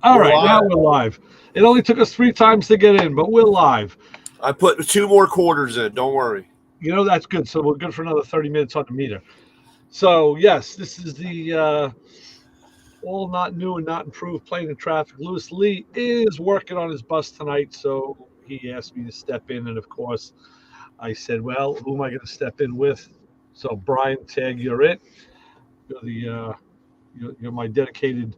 All We're right, live. now we're live. It only took us 3 times to get in, but we're live. I put 2 more quarters in. Don't worry. You know, that's good. So we're good for another 30 minutes on the meter. So, yes, this is the all not new and not improved plane in traffic. Lewis Lee is working on his bus tonight, so he asked me to step in. And, of course, I said, well, who am I going to step in with? So, Brian, Tag, you're it. You're my dedicated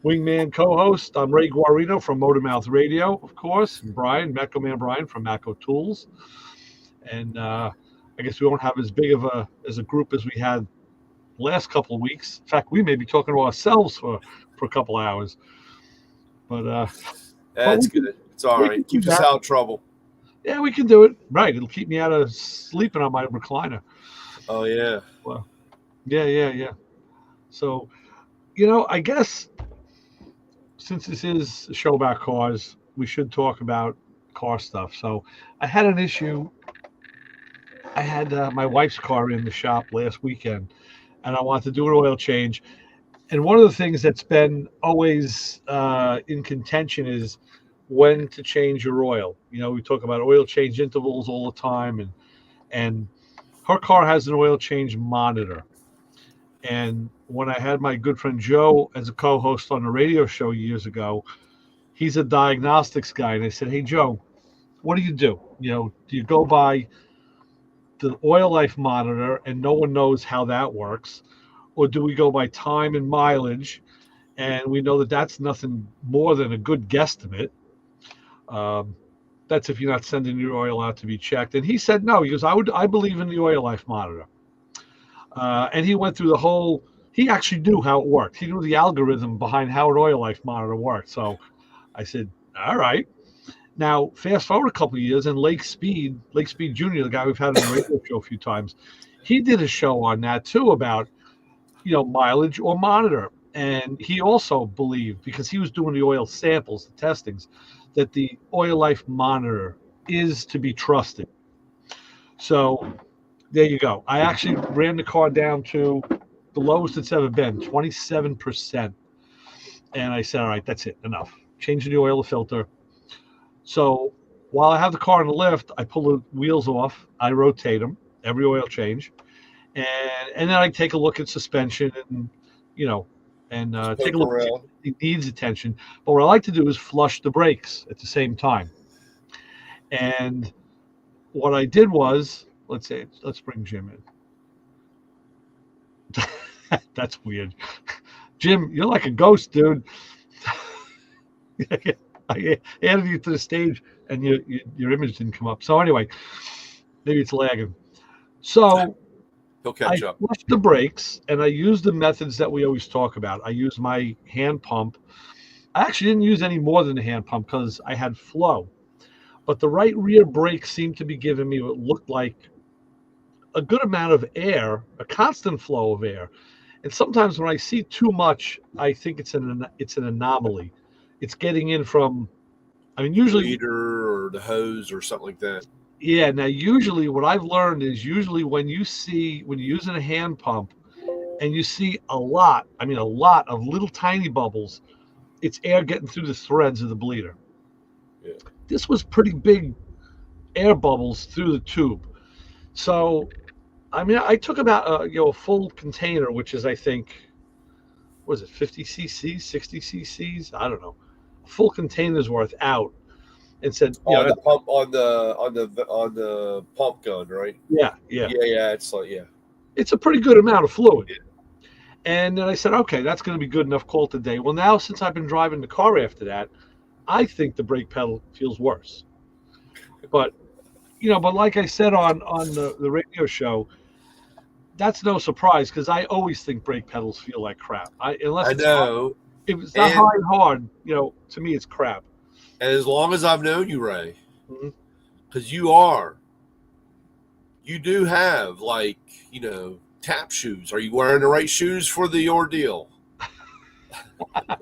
wingman co-host. I'm Ray Guarino from Motormouth Radio, of course, and Brian, Meco Man Brian from Maco Tools. And I guess we won't have as big of a group as we had last couple of weeks. In fact, we may be talking to ourselves for a couple of hours. But That's good. It's all right. Keeps us out of trouble. Yeah, we can do it. Right. It'll keep me out of sleeping on my recliner. Oh, yeah. Well, yeah. So, you know, I guess since this is a show about cars, we should talk about car stuff. So I had an issue. I had my wife's car in the shop last weekend, and I wanted to do an oil change. And one of the things that's been always in contention is when to change your oil. You know, we talk about oil change intervals all the time, and her car has an oil change monitor. And when I had my good friend Joe as a co-host on a radio show years ago, he's a diagnostics guy, and I said, "Hey Joe, what do you do? You know, do you go by the oil life monitor and no one knows how that works, or do we go by time and mileage, and we know that that's nothing more than a good guesstimate? That's if you're not sending your oil out to be checked." And he said, "No." He goes, I believe in the oil life monitor." And he went through the whole. He actually knew how it worked. He knew the algorithm behind how an oil life monitor worked. So I said, "All right." Now, fast forward a couple of years, and Lake Speed Jr., the guy we've had on the radio show a few times, he did a show on that too about, you know, mileage or monitor. And he also believed, because he was doing the oil samples, the testings, that the oil life monitor is to be trusted. So there you go. I actually ran the car down to the lowest it's ever been, 27%. And I said, all right, that's it, enough. Changing the oil filter. So while I have the car in the lift, I pull the wheels off, I rotate them, every oil change, and then I take a look at suspension and, you know, and take a look at if it needs attention. But what I like to do is flush the brakes at the same time. And what I did was, let's bring Jim in. That's weird. Jim, you're like a ghost, dude. I added you to the stage, and your image didn't come up. So anyway, maybe it's lagging. So he'll catch up. I flushed the brakes, and I used the methods that we always talk about. I used my hand pump. I actually didn't use any more than the hand pump because I had flow. But the right rear brake seemed to be giving me what looked like a good amount of air, a constant flow of air. And sometimes when I see too much, I think it's an anomaly. It's getting in from, I mean, usually leader or the hose or something like that. Yeah. Now, usually what I've learned is when you're using a hand pump and you see a lot of little tiny bubbles, it's air getting through the threads of the bleeder. Yeah. This was pretty big air bubbles through the tube. So, I mean, I took about a full container, which is, I think, was it 50 cc's, 60 cc's? I don't know. A full container's worth out, and said, on the pump, on the pump gun, right? Yeah. It's like, yeah, it's a pretty good amount of fluid. Yeah. And then I said, okay, that's going to be good enough. Call it a day. Well, now since I've been driving the car after that, I think the brake pedal feels worse. But like I said on the radio show, that's no surprise because I always think brake pedals feel like crap. I know. If it's not hard, to me it's crap. And as long as I've known you, Ray, because you do have, like, tap shoes. Are you wearing the right shoes for the ordeal? The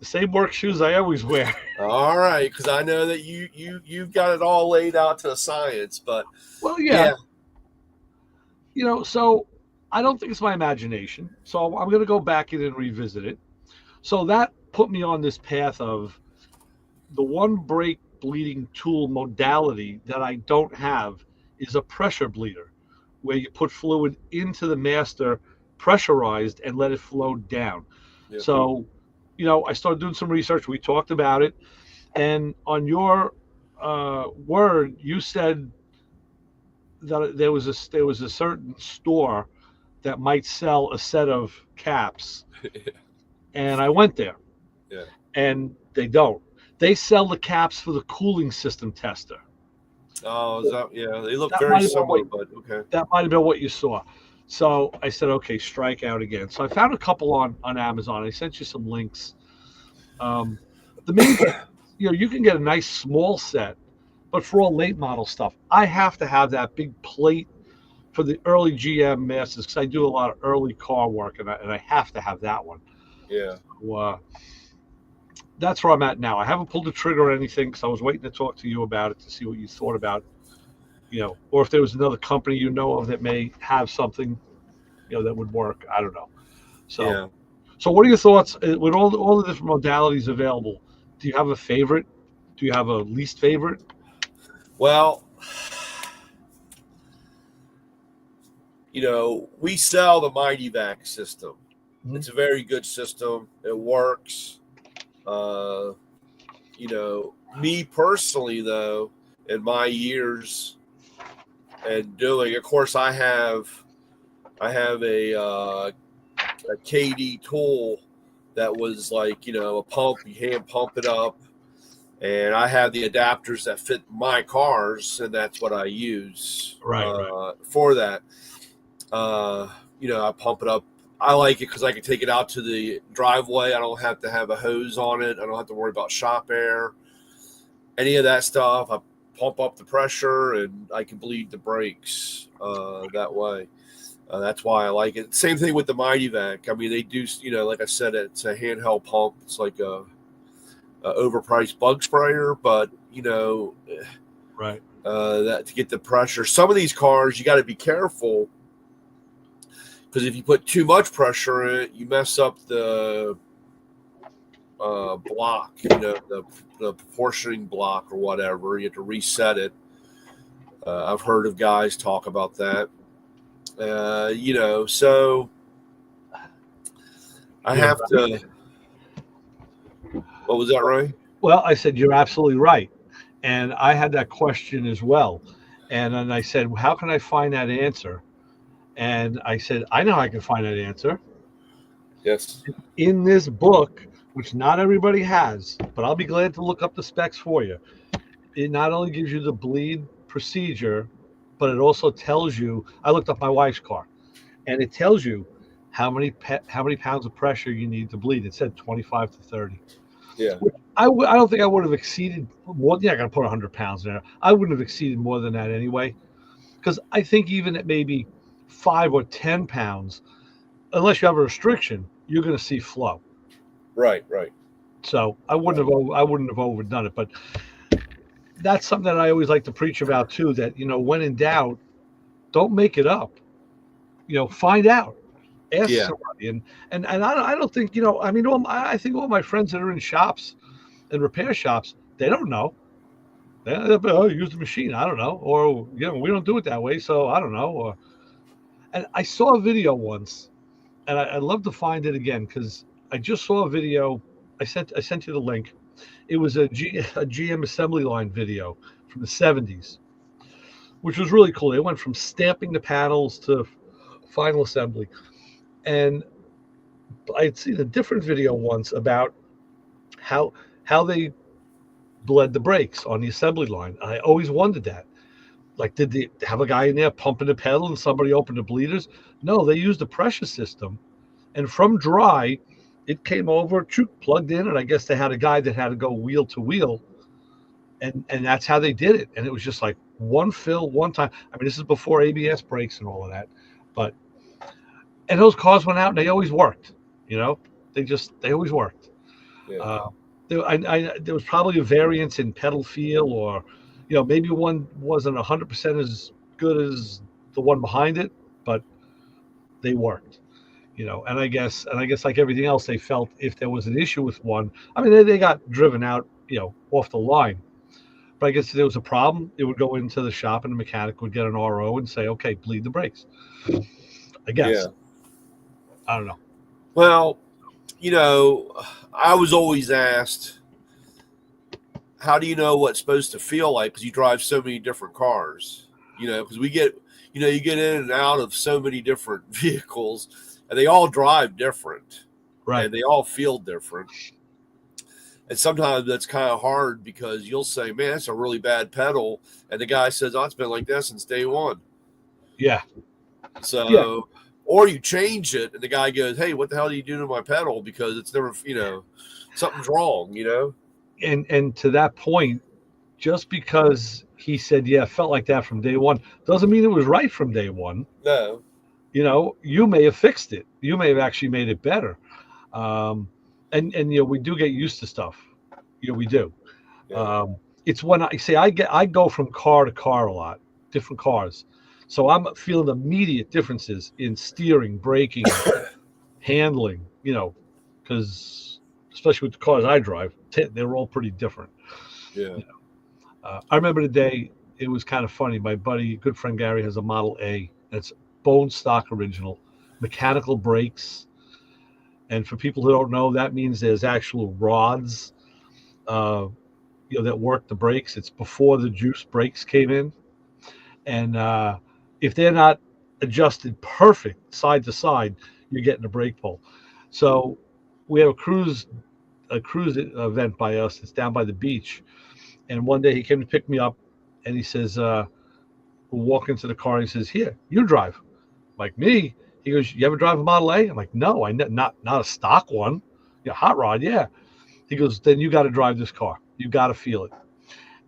same work shoes I always wear. All right, because I know that you've got it all laid out to a science, but yeah. So I don't think it's my imagination. So I'm going to go back in and revisit it. So that put me on this path of the one brake bleeding tool modality that I don't have is a pressure bleeder, where you put fluid into the master pressurized and let it flow down. Yeah. So, I started doing some research. We talked about it. And on your word, you said that there was a certain store that might sell a set of caps, and I went there, Yeah. and they don't. They sell the caps for the cooling system tester. Oh, is that? Yeah, they look That very might have been similar, what but okay. that might have been what you saw. So I said, okay, strike out again. So I found a couple on Amazon. I sent you some links. Um, the main thing, you can get a nice small set, but for all late model stuff, I have to have that big plate for the early GM Masters because I do a lot of early car work, and I have to have that one. Yeah. So, that's where I'm at now. I haven't pulled the trigger or anything because I was waiting to talk to you about it to see what you thought about, or if there was another company you know of that may have something, that would work. I don't know. So, Yeah. so what are your thoughts with all the different modalities available? Do you have a favorite? Do you have a least favorite? Well, we sell the Mighty Vac system. Mhm. It's a very good system. It works. Uh, me personally, though, in my years and doing, of course, I have a KD tool that was like a pump. You hand pump it up, and I have the adapters that fit my cars, and that's what I use Right, right. for that. I pump it up. I like it because I can take it out to the driveway. I don't have to have a hose on it. I don't have to worry about shop air, any of that stuff. I pump up the pressure, and I can bleed the brakes that way. That's why I like it. Same thing with the Mighty Vac. I mean, they do, like I said, it's a handheld pump. It's like a overpriced bug sprayer, but Right. that to get the pressure. Some of these cars, you got to be careful because if you put too much pressure in it, you mess up the block, the proportioning block or whatever. You have to reset it. I've heard of guys talk about that. So I You're have to. What was that, Ray? Well, I said, you're absolutely right. And I had that question as well. And then I said, how can I find that answer? And I said, I know I can find that answer Yes. in this book, which not everybody has, but I'll be glad to look up the specs for you. It not only gives you the bleed procedure, but it also tells you. I looked up my wife's car, and it tells you how many pounds of pressure you need to bleed. It said 25 to 30. Yeah. I don't think I would have exceeded more. Yeah, I got to put 100 pounds in there. I wouldn't have exceeded more than that anyway, because I think even at maybe 5 or 10 pounds, unless you have a restriction, you're going to see flow. Right. Right. So I wouldn't have overdone it. But that's something that I always like to preach about too. That when in doubt, don't make it up. Find out. Ask Yeah. somebody. And I don't think I mean I think all my friends that are in shops and repair shops, they don't know. Oh, use the machine. I don't know. Or we don't do it that way, so I don't know. And I saw a video once, and I'd love to find it again because I just saw a video. I sent you the link. It was a GM assembly line video from the 70s, which was really cool. They went from stamping the panels to final assembly. And I'd seen a different video once about how how they bled the brakes on the assembly line. I always wondered that. Like, did they have a guy in there pumping the pedal and somebody opened the bleeders? No, they used a pressure system. And from dry, it came over, plugged in, and I guess they had a guy that had to go wheel to wheel. And that's how they did it. And it was just like one fill, one time. I mean, this is before ABS brakes and all of that. But, and those cars went out and they always worked. You know, they always worked. Yeah. There was probably a variance in pedal feel, or maybe one wasn't 100% as good as the one behind it, but they worked. And I guess like everything else, they felt if there was an issue with one, I mean, they got driven out, off the line. But I guess if there was a problem, it would go into the shop and the mechanic would get an RO and say, okay, bleed the brakes. I guess. Yeah. I don't know. Well, I was always asked, how do you know what it's supposed to feel like? Because you drive so many different cars, because we get, you get in and out of so many different vehicles and they all drive different. Right. And they all feel different. And sometimes that's kind of hard because you'll say, man, that's a really bad pedal. And the guy says, oh, it's been like that since day one. Yeah. So, yeah. Or you change it and the guy goes, hey, what the hell do you do to my pedal? Because it's never, something's wrong, And to that point, just because he said, yeah, it felt like that from day one, doesn't mean it was right from day one. No. You may have fixed it. You may have actually made it better. And we do get used to stuff. We do. Yeah. It's when I go from car to car a lot, different cars. So I'm feeling immediate differences in steering, braking, handling, because especially with the cars I drive, they're all pretty different. Yeah. I remember the day, it was kind of funny. My buddy, good friend Gary, has a Model A. That's bone stock original, mechanical brakes. And for people who don't know, that means there's actual rods, that work the brakes. It's before the juice brakes came in. And if they're not adjusted perfect side to side, you're getting a brake pull. So we have a cruise event by us. It's down by the beach. And one day he came to pick me up and he says, we'll walk into the car and he says, here, you drive. I'm like, me? He goes, you ever drive a Model A? I'm like, no, not a stock one. Yeah, hot rod, yeah. He goes, then you got to drive this car. You got to feel it.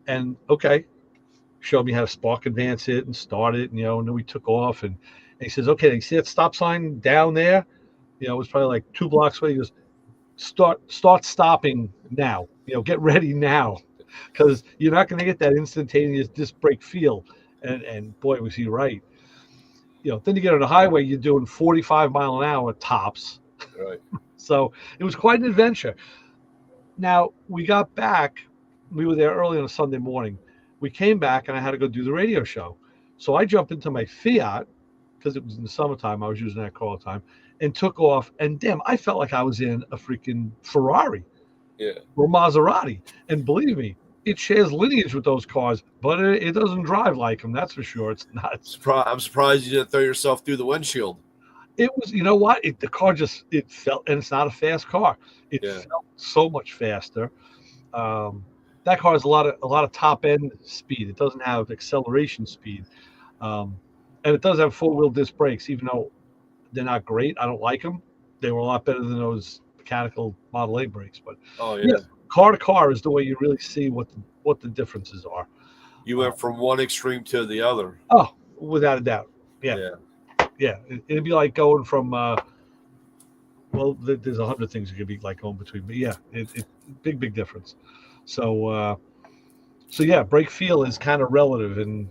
And okay, showed me how to spark advance it and start it, and then we took off. And he says, okay, you see that stop sign down there? It was probably like 2 blocks away. He goes, start stopping now. Get ready now, because you're not going to get that instantaneous disc brake feel. And boy, was he right. Then you get on the highway, you're doing 45 mile an hour tops. Right. So it was quite an adventure. Now we got back. We were there early on a Sunday morning. We came back and I had to go do the radio show. So I jumped into my Fiat, because it was in the summertime. I was using that car all the time, and took off. And damn, I felt like I was in a freaking Ferrari, or Maserati. And believe me, it shares lineage with those cars, but it doesn't drive like them. That's for sure. It's not. I'm surprised you didn't throw yourself through the windshield. It was, what? The car just, it felt, and it's not a fast car. It felt so much faster. That car has a lot of top end speed. It doesn't have acceleration speed, and it does have 4-wheel disc brakes. Even though they're not great, I don't like them. They were a lot better than those mechanical Model A brakes. But car to car is the way you really see what the differences are. You went from one extreme to the other. Oh, without a doubt. Yeah. It'd be like going from. Well, there's 100 things it could be like going between, but yeah, it big difference. So yeah, brake feel is kind of relative, and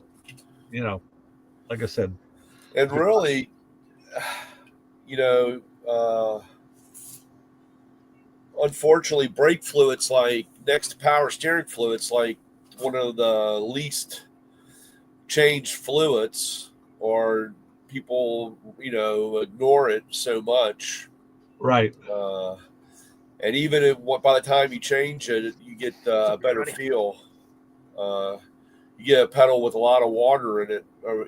like I said, and really, unfortunately, brake fluid's like next to power steering fluid's like one of the least changed fluids, or people ignore it so much. Right. And even by the time you change it, you get a better feel. You get a pedal with a lot of water in it, or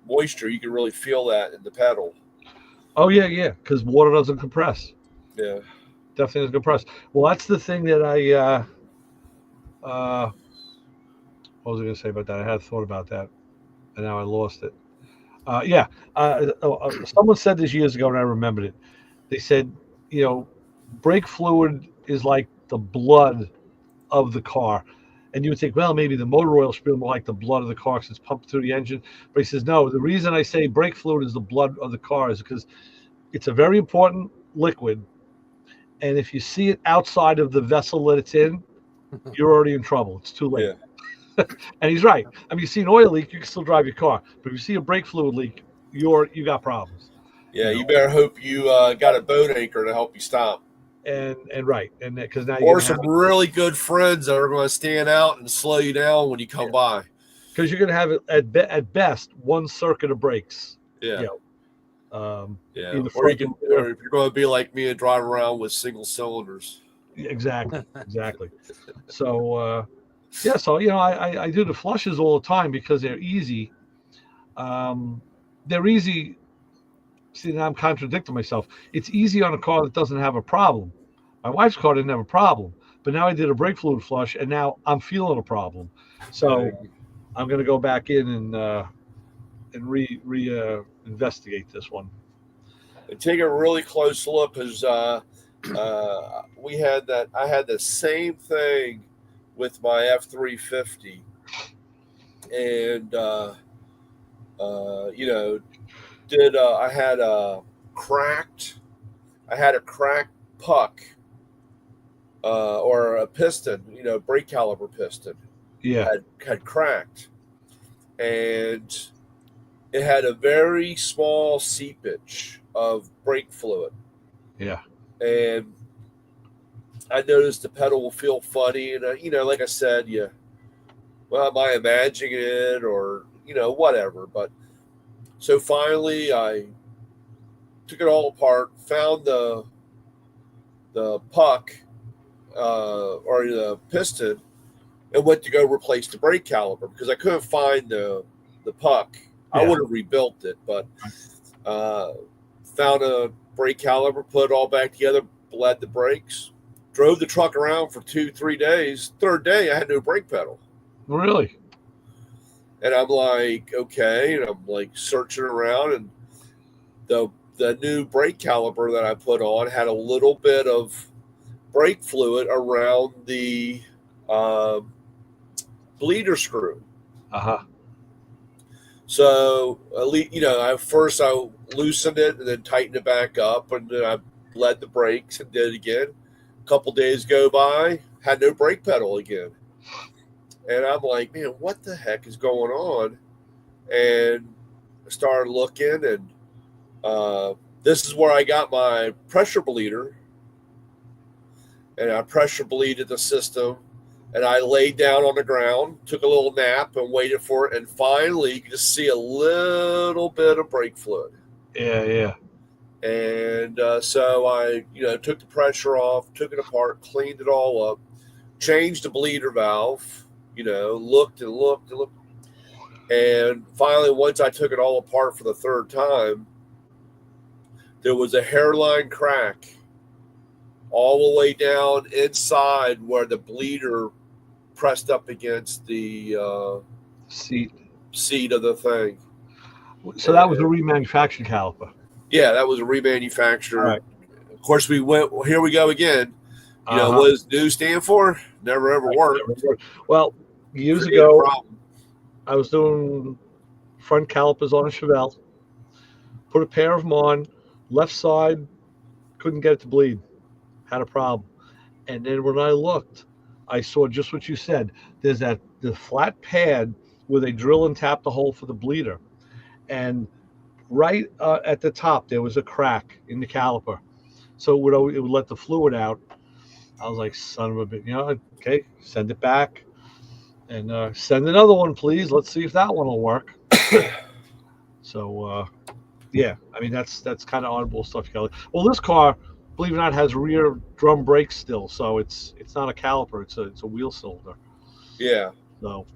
moisture. You can really feel that in the pedal. Oh yeah, because water doesn't compress. Yeah, definitely doesn't compress. Well, that's the thing that I. What was I going to say about that? I had thought about that, and now I lost it. Someone said this years ago, and I remembered it. They said, brake fluid is like the blood of the car. And you would think, well, maybe the motor oil should be more like the blood of the car because it's pumped through the engine. But he says, no, the reason I say brake fluid is the blood of the car is because it's a very important liquid. And if you see it outside of the vessel that it's in, you're already in trouble. It's too late. Yeah. And he's right. I mean, you see an oil leak, you can still drive your car. But if you see a brake fluid leak, you got problems. Yeah, You you know, better hope you got a boat anchor to help you stop. and right, and because now you're Or gonna have some really good friends that are going to stand out and slow you down when you come by. because you're gonna have it at best one circuit of brakes. Yeah. You Yeah. either Or you front can, or or rear. if you're going to be like me and drive around with single cylinders. Exactly. So yeah, so I do the flushes all the time because they're easy. Um, they're easy. See, now I'm contradicting myself. It's easy on a car that doesn't have a problem. My wife's car didn't have a problem, but now I did a brake fluid flush, and now I'm feeling a problem. So I'm going to go back in and investigate this one. And take a really close look because we had that. I had the same thing with my F-350, and you know, did cracked. I had a cracked puck or a piston. Brake caliper piston Yeah, had cracked, and it had a very small seepage of brake fluid, yeah, and I noticed the pedal will feel funny, and like I said, well, am I imagining it or whatever? But so finally, I took it all apart, found the puck or the piston, and went to go replace the brake caliper because I couldn't find the puck. I yeah. would have rebuilt it, but found a brake caliper, put it all back together, bled the brakes, drove the truck around for 2-3 days. Third day, I had no brake pedal. Really? And I'm like, okay, and I'm like searching around, and the new brake caliper that I put on had a little bit of brake fluid around the bleeder screw. Uh-huh. So at least at first I loosened it and then tightened it back up, and then I bled the brakes and did it again. A couple days go by, had no brake pedal again, and I'm like, man, what the heck is going on? And I started looking, and this is where I got my pressure bleeder, and I pressure bleeded the system. And I laid down on the ground, took a little nap, and waited for it. And finally, you could just see a little bit of brake fluid. Yeah. And so I, took the pressure off, took it apart, cleaned it all up, changed the bleeder valve. Looked and looked and looked. And finally, once I took it all apart for the third time, there was a hairline crack all the way down inside where the bleeder pressed up against the seat of the thing. So that was a remanufactured caliper. Yeah, that was a remanufactured. Right. Of course, we went. Here we go again. What does new stand for? Never ever worked. Well, years Create a ago, problem. I was doing front calipers on a Chevelle. Put a pair of them on. Left side, couldn't get it to bleed. Had a problem. And then when I looked, I saw just what you said. There's the flat pad where they drill and tap the hole for the bleeder. And right at the top, there was a crack in the caliper. So it would let the fluid out. I was like, son of a bitch, okay, send it back. And send another one, please. Let's see if that one will work. So, yeah, I mean, that's kind of oddball stuff, Kelly. Well, this car, believe it or not, has rear drum brakes still, so it's not a caliper; it's a wheel cylinder. Yeah. So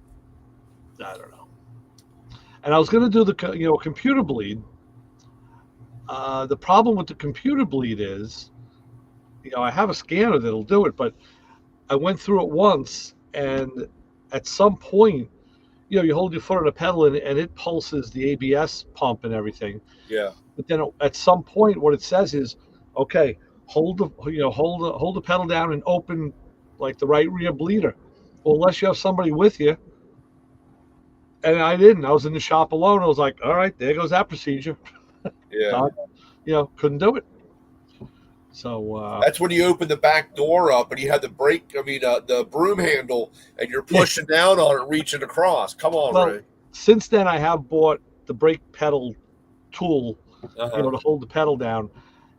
I don't know. And I was going to do the computer bleed. The problem with the computer bleed is, I have a scanner that'll do it, but I went through it once, and at some point, you hold your foot on the pedal and it pulses the ABS pump and everything. Yeah. But then at some point, what it says is, okay, hold the pedal down and open like the right rear bleeder. Well, unless you have somebody with you, and I didn't. I was in the shop alone. I was like, all right, there goes that procedure. Yeah. Couldn't do it. So that's when you open the back door up and you have the the broom handle, and you're pushing down on it, reaching across. Come on, Ray. Since then, I have bought the brake pedal tool to hold the pedal down.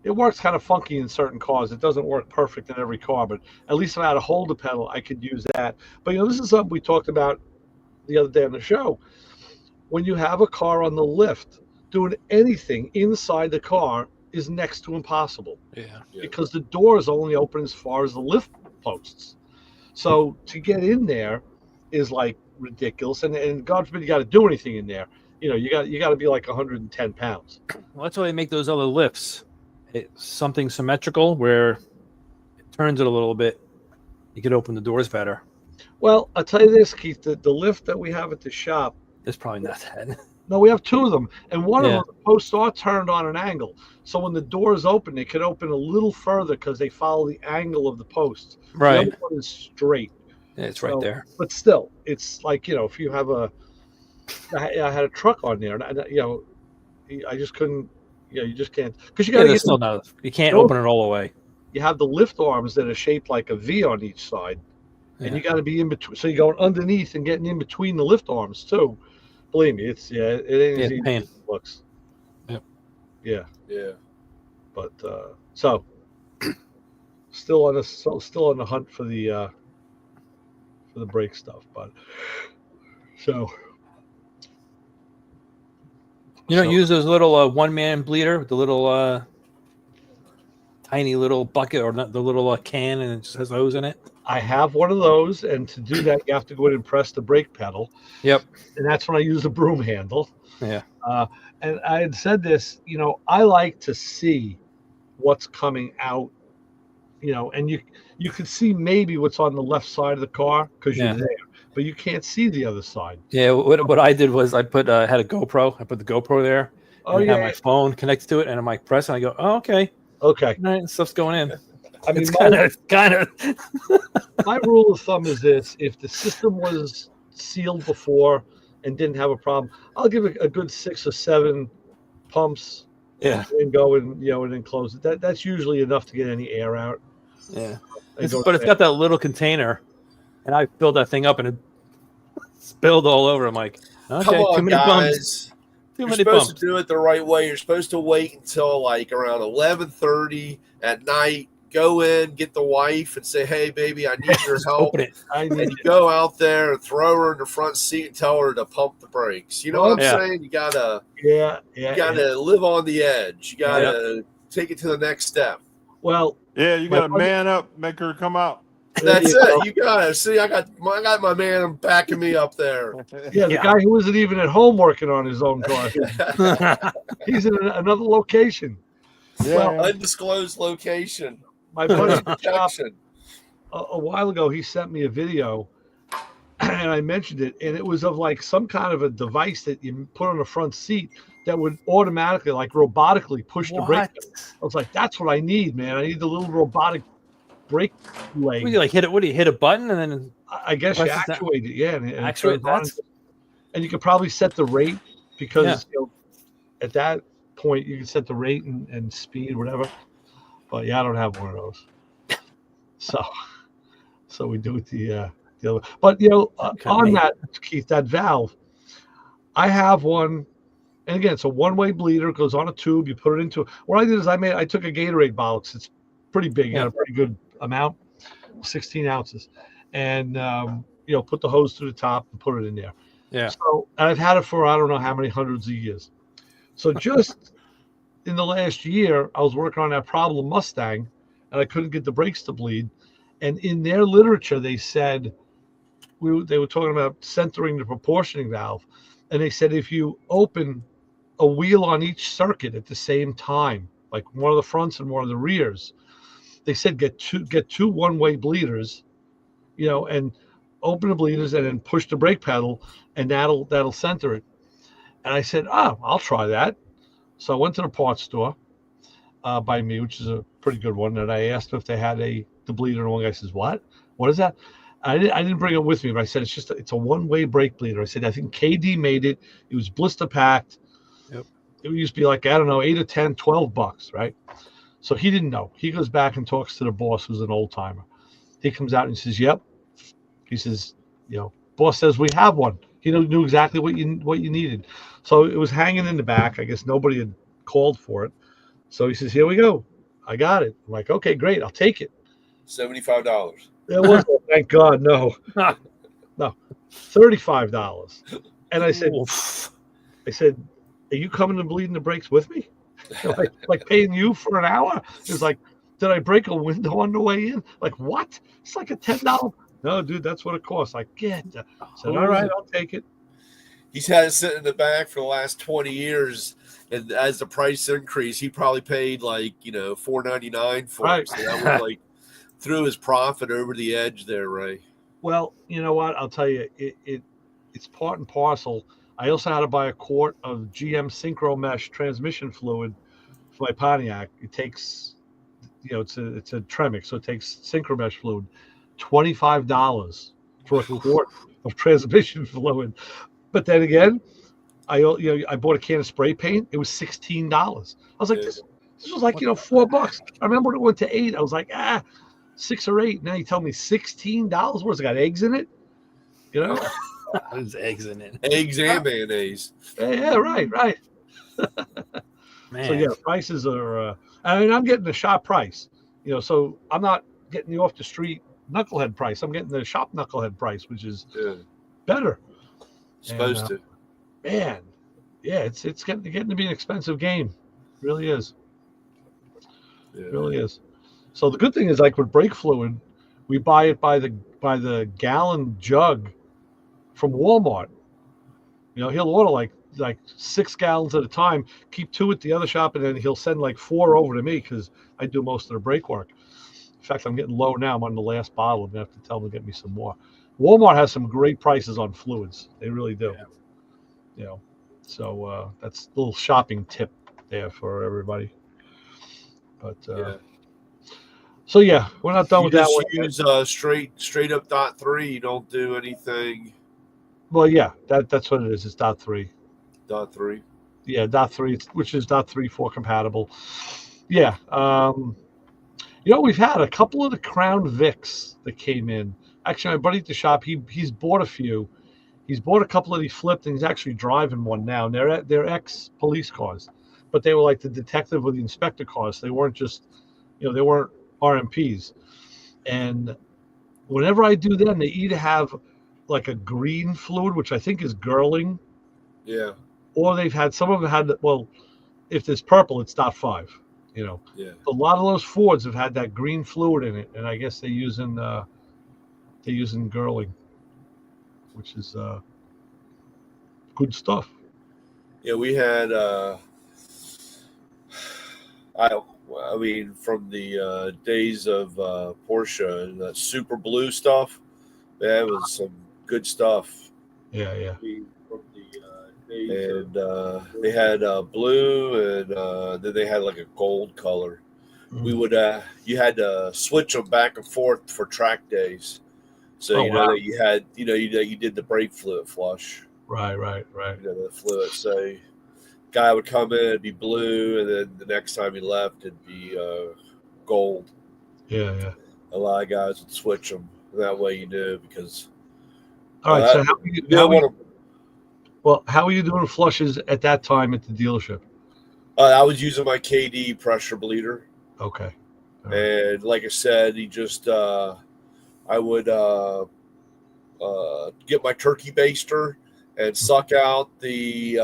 It works kind of funky in certain cars. It doesn't work perfect in every car, but at least if I had to hold the pedal, I could use that. But this is something we talked about the other day on the show. When you have a car on the lift, doing anything inside the car is next to impossible. Yeah. Because the doors only open as far as the lift posts. So to get in there is like ridiculous. And God forbid you got to do anything in there. You got to be like 110 pounds. Well, that's why they make those other lifts. It's something symmetrical where it turns it a little bit. You could open the doors better. Well, I'll tell you this, Keith, the lift that we have at the shop. It's probably not that. No, we have two of them. And one of them, the posts are turned on an angle. So when the doors open, they could open a little further because they follow the angle of the posts. Right. The other one is straight. Yeah, it's right there. But still, it's like, if you have I had a truck on there, and I just couldn't, you just can't, because you got to you can't open it all the way. You have the lift arms that are shaped like a V on each side, and you got to be in between. So you're going underneath and getting in between the lift arms too. Believe me, it ain't as easy as it looks. Yep. Yeah. Yeah. But so still on the hunt for the brake stuff, but so. You don't use those little one-man bleeder with the little tiny little bucket or the little can and it just has hose in it? I have one of those, and to do that, you have to go in and press the brake pedal. Yep. And that's when I use the broom handle. Yeah. And I had said this, I like to see what's coming out, and you can see maybe what's on the left side of the car because you're there, but you can't see the other side. Yeah. What I did was I had a GoPro. I put the GoPro there. I had my phone connected to it, and I'm like pressing. I go, oh, okay. Okay. All right, stuff's going in. I mean, it's kind of. My rule of thumb is this: if the system was sealed before and didn't have a problem, I'll give it a good 6 or 7 pumps. Yeah. And go and and then close it. That's usually enough to get any air out. Yeah. But it's got that little container, and I filled that thing up, and it spilled all over. I'm like, okay, come on, too many guys. pumps. You're supposed to do it the right way. You're supposed to wait until like around 11:30 at night. Go in, get the wife, and say, "Hey, baby, I need your help." And you go out there and throw her in the front seat and tell her to pump the brakes. You know what I'm saying? You gotta, you gotta live on the edge. You gotta take it to the next step. Well, you gotta man up, make her come out. That's it. You gotta see. I got my man backing me up there. Yeah, the guy who isn't even at home working on his own car. He's in another location. Yeah. Well, undisclosed location. My buddy a while ago, he sent me a video, and I mentioned it, and it was of like some kind of a device that you put on the front seat that would automatically, like robotically, push the brake. I was like, "That's what I need, man. I need the little robotic brake leg." What do you hit it? What do you hit a button and then? I guess you actuate it, and actuate that. And you could probably set the rate because at that point you can set the rate and speed, whatever. But I don't have one of those. So we do it the other. But on that, Keith, that valve, I have one, and again, it's a one-way bleeder. It goes on a tube. You put it into. What I did is I took a Gatorade bottle. It's pretty big, a pretty good amount, 16 ounces, and put the hose through the top and put it in there. Yeah. So and I've had it for I don't know how many hundreds of years. So just in the last year, I was working on that problem Mustang, and I couldn't get the brakes to bleed. And in their literature, they said they were talking about centering the proportioning valve, and they said if you open a wheel on each circuit at the same time, like one of the fronts and one of the rears, they said get two one-way bleeders, and open the bleeders and then push the brake pedal, and that'll center it. And I said, I'll try that. So I went to the parts store by me, which is a pretty good one, and I asked if they had the bleeder, and one guy says, "What is that?" I didn't bring it with me, but I said it's a one-way brake bleeder. I said I think KD made it. It was blister packed. Yep. It used to be like $8 or $10, $12, right? So he didn't know. He goes back and talks to the boss, who's an old timer. He comes out and he says, "Yep." He says, boss says we have one. He knew exactly what you needed. So it was hanging in the back. I guess nobody had called for it. So he says, "Here we go. I got it." I'm like, "Okay, great. I'll take it." $75. It wasn't. Thank God, no, no, $35. And I said, Oof. "Are you coming and bleeding the brakes with me? like paying you for an hour?" It's like, "Did I break a window on the way in? Like what? It's like a $10." No, dude, that's what it costs. I get that. I said, "All right, I'll take it." He's had it sitting in the back for the last 20 years. And as the price increased, he probably paid like, $4.99 for Right. it. So that was like threw his profit over the edge there, Ray. Well, you know what? I'll tell you, it's part and parcel. I also had to buy a quart of GM Synchro Mesh transmission fluid for my Pontiac. It takes, it's a Tremec, so it takes Synchro Mesh fluid, $25 for a quart of transmission fluid. But then again, I bought a can of spray paint. It was $16. I was like, Yeah. this was like $4. I remember when it went to $8. I was like, 6 or 8. Now you tell me $16. Where's it got eggs in it? There's eggs in it. Eggs and mayonnaise. Yeah, right. Man. So yeah, prices are. I mean, I'm getting the shop price. So I'm not getting the off the street knucklehead price. I'm getting the shop knucklehead price, which is better. Supposed to. Man, yeah, it's getting to be an expensive game. It really is. Yeah. It really is. So the good thing is, like with brake fluid, we buy it by the gallon jug from Walmart. He'll order like 6 gallons at a time, keep 2 at the other shop, and then he'll send like 4 over to me because I do most of the brake work. In fact, I'm getting low now. I'm on the last bottle. I'm gonna have to tell them to get me some more. Walmart has some great prices on fluids. They really do. Yeah. So that's a little shopping tip there for everybody. But so yeah, we're not done with that one. You use straight up .3. You don't do anything. Well, yeah, that's what it is. It's .3. .3. Yeah, .3, which is .34 compatible. Yeah. We've had a couple of the Crown Vics that came in. Actually, my buddy at the shop, he's bought a few. He's bought a couple that he flipped, and he's actually driving one now. And they're ex-police cars, but they were like the detective or the inspector cars. They weren't just, they weren't RMPs. And whenever I do them, they either have like a green fluid, which I think is Girling. Yeah. Or some of them had, well, if there's purple, it's .5. Yeah. A lot of those Fords have had that green fluid in it, and I guess they're using Girling, which is good stuff. Yeah, we had from the days of Porsche and that super blue stuff, that was some good stuff. Yeah. From the they had blue, and then they had like a gold color. Mm-hmm. We would you had to switch them back and forth for track days, so that you had you did the brake fluid flush. Right. The fluid. So guy would come in, it'd be blue, and then the next time he left, it'd be gold. Yeah. A lot of guys would switch them that way. Because. All right. So how are you doing flushes at that time at the dealership? I was using my KD pressure bleeder. Okay. Right. And like I said, I would get my turkey baster and suck out the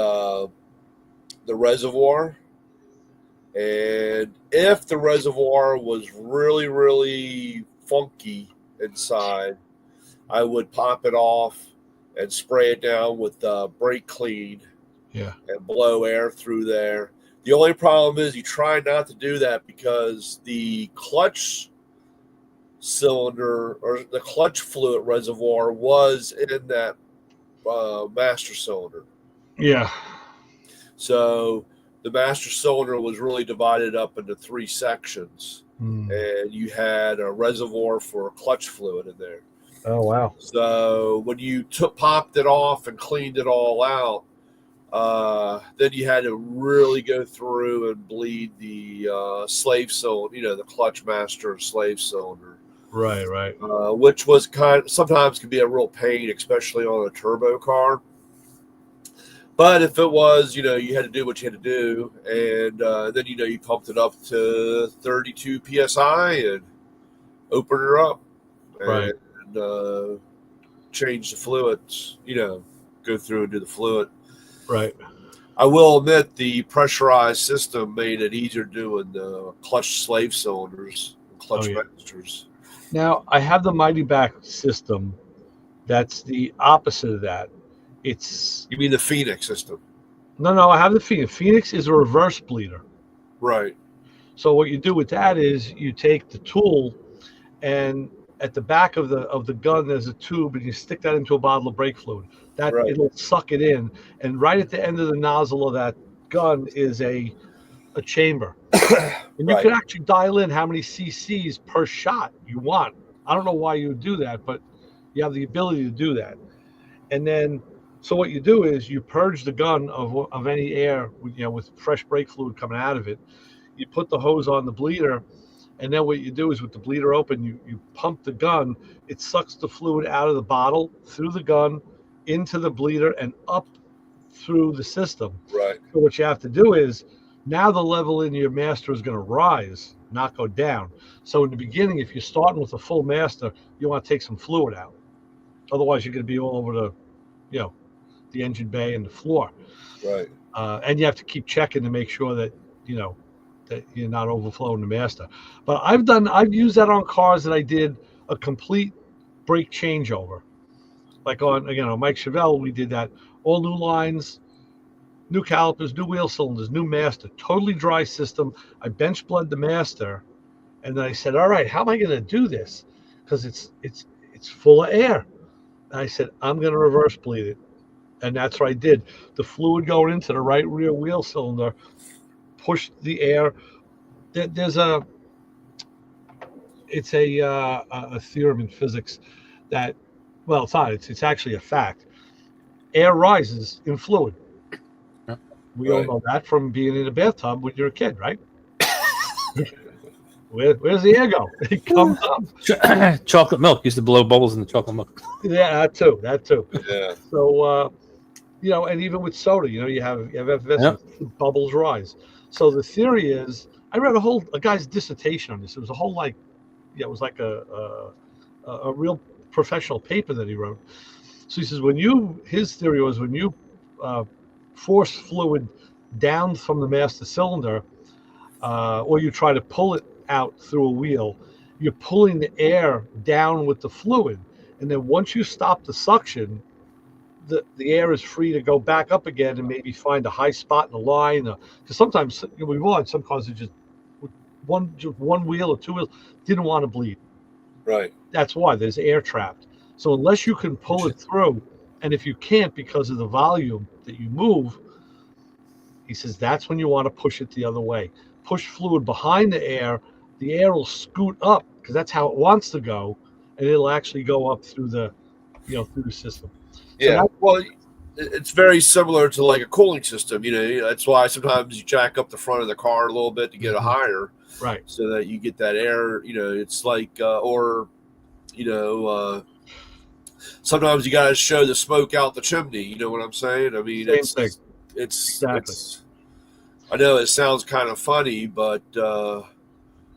reservoir. And if the reservoir was really, really funky inside, I would pop it off and spray it down with brake clean. Yeah. And blow air through there. The only problem is you try not to do that because the clutch cylinder or the clutch fluid reservoir was in that master cylinder. Yeah. So the master cylinder was really divided up into 3 sections, and you had a reservoir for clutch fluid in there. Oh, wow. So when you popped it off and cleaned it all out, then you had to really go through and bleed the slave cylinder, the clutch master slave cylinder. Right. Which was sometimes can be a real pain, especially on a turbo car. But if it was, you had to do what you had to do, and then you pumped it up to 32 psi and opened her up Right. and change the fluids. Go through and do the fluid. Right. I will admit the pressurized system made it easier doing the clutch slave cylinders, and clutch registers. Now I have the Mighty Back system. That's the opposite of that. You mean the Phoenix system? No. I have the Phoenix. Phoenix is a reverse bleeder. Right. So what you do with that is you take the tool, and at the back of the gun there's a tube, and you stick that into a bottle of brake fluid. Right. It'll suck it in, and right at the end of the nozzle of that gun is a chamber, and you Right. can actually dial in how many cc's per shot you want. I don't know why you would do that, but you have the ability to do that. And then, so what you do is you purge the gun of any air, with fresh brake fluid coming out of it. You put the hose on the bleeder, and then what you do is with the bleeder open, you pump the gun. It sucks the fluid out of the bottle, through the gun, into the bleeder, and up through the system. Right. So what you have to do is, now the level in your master is going to rise, not go down. So in the beginning, if you're starting with a full master, you want to take some fluid out. Otherwise, you're going to be all over the engine bay and the floor. Right. And you have to keep checking to make sure that that you're not overflowing the master. But I've used that on cars that I did a complete brake changeover. Like on Mike Chevelle, we did that. All new lines, new calipers, new wheel cylinders, new master, totally dry system. I bench bled the master, and then I said, all right, how am I going to do this? Because it's full of air. And I said, I'm going to reverse bleed it. And that's what I did. The fluid going into the right rear wheel cylinder pushed the air. There's a theorem in physics that, well, it's not. It's actually a fact. Air rises in fluid. Yeah. We all know that from being in a bathtub when you're a kid, right? Where's the air go? It comes up. Chocolate milk used to blow bubbles in the chocolate milk. Yeah, that too. Yeah. So, and even with soda, you have effervescence, bubbles rise. So the theory is, I read a guy's dissertation on this. It was a whole it was like a real professional paper that he wrote. So he says his theory was when you force fluid down from the master cylinder, or you try to pull it out through a wheel, you're pulling the air down with the fluid, and then once you stop the suction, the air is free to go back up again and maybe find a high spot in the line. Because sometimes we've all had some cars that just one wheel or two wheels didn't want to bleed. Right. That's why there's air trapped. So unless you can pull it through, and if you can't because of the volume that you move, he says that's when you want to push it the other way. Push fluid behind the air will scoot up because that's how it wants to go, and it'll actually go up through the system. Yeah, well, it's very similar to like a cooling system. That's why sometimes you jack up the front of the car a little bit to get it higher, right? So that you get that air. It's like, sometimes you got to show the smoke out the chimney. You know what I'm saying? I mean, Same it's exactly. I know it sounds kind of funny, but no,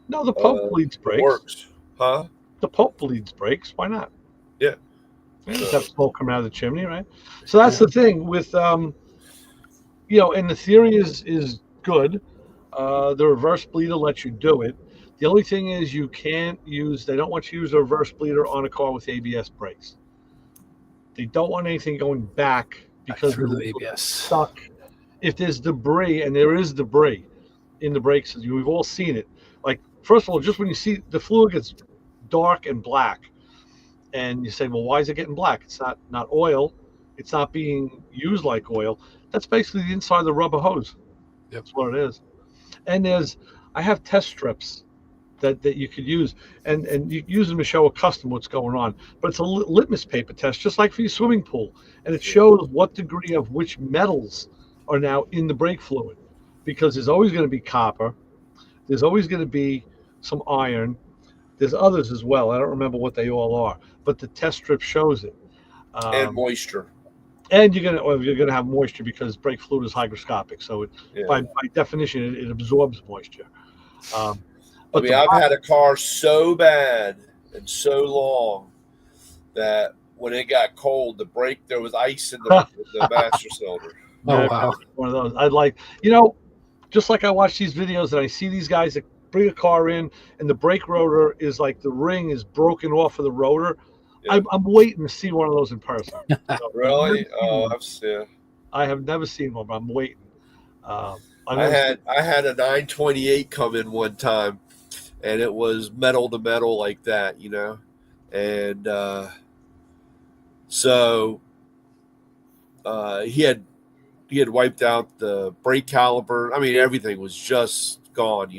the Pope bleeds brakes. It works, huh? The Pope bleeds brakes. Why not? Yeah. Just have smoke come out of the chimney, right? So that's the thing with, and the theory is good. The reverse bleeder lets you do it. The only thing is they don't want you to use a reverse bleeder on a car with ABS brakes. They don't want anything going back because Through it'll the ABS. stuck. If there's debris, and there is debris in the brakes, we've all seen it. Like, first of all, just when you see the fluid gets dark and black, and you say, well, why is it getting black? It's not oil. It's not being used like oil. That's basically the inside of the rubber hose. Yep. That's what it is. And I have test strips that you could use, and you use them to show a customer what's going on. But it's a litmus paper test, just like for your swimming pool. And it shows what degree of which metals are now in the brake fluid. Because there's always going to be copper. There's always going to be some iron. There's others as well. I don't remember what they all are, but the test strip shows it. And moisture. and you're gonna have moisture because brake fluid is hygroscopic. So Yeah. by definition, it absorbs moisture. I But mean, I've had a car so bad and so long that when it got cold, there was ice in the master cylinder. Oh, wow. One of those. I'd like, just like I watch these videos and I see these guys that bring a car in and the brake rotor is like the ring is broken off of the rotor. Yeah. I'm waiting to see one of those in person. Really? I have never seen one, but I'm waiting. I had a 928 come in one time, and it was metal to metal like that, and so he had wiped out the brake caliper. I mean, everything was just gone,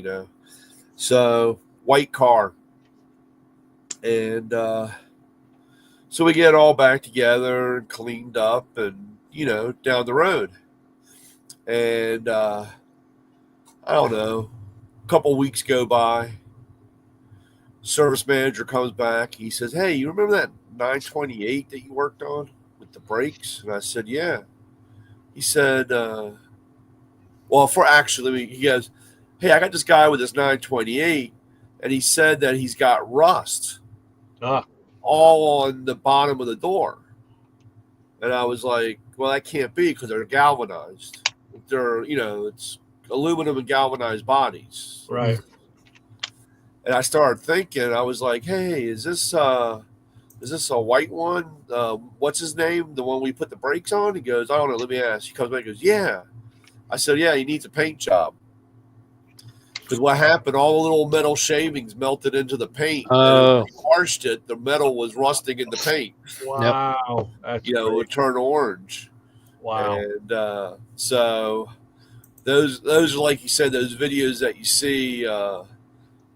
So white car, and so we get all back together and cleaned up, and down the road, and I don't know, a couple weeks go by. Service manager comes back. He says, "Hey, you remember that 928 that you worked on with the brakes?" And I said, "Yeah." He said, he goes, "Hey, I got this guy with this 928, and he said that he's got rust all on the bottom of the door." And I was like, "Well, that can't be because they're galvanized. They're, it's aluminum and galvanized bodies." Right. And I started thinking, I was like, "Hey, is this a white one? What's his name? The one we put the brakes on?" He goes, "I don't know. Let me ask." He comes back and goes, "Yeah." I said, "Yeah, he needs a paint job." Because what happened, all the little metal shavings melted into the paint. And if you washed it, the metal was rusting in the paint. Wow. That's it would turn orange. Wow. And so those are, like you said, those videos that you see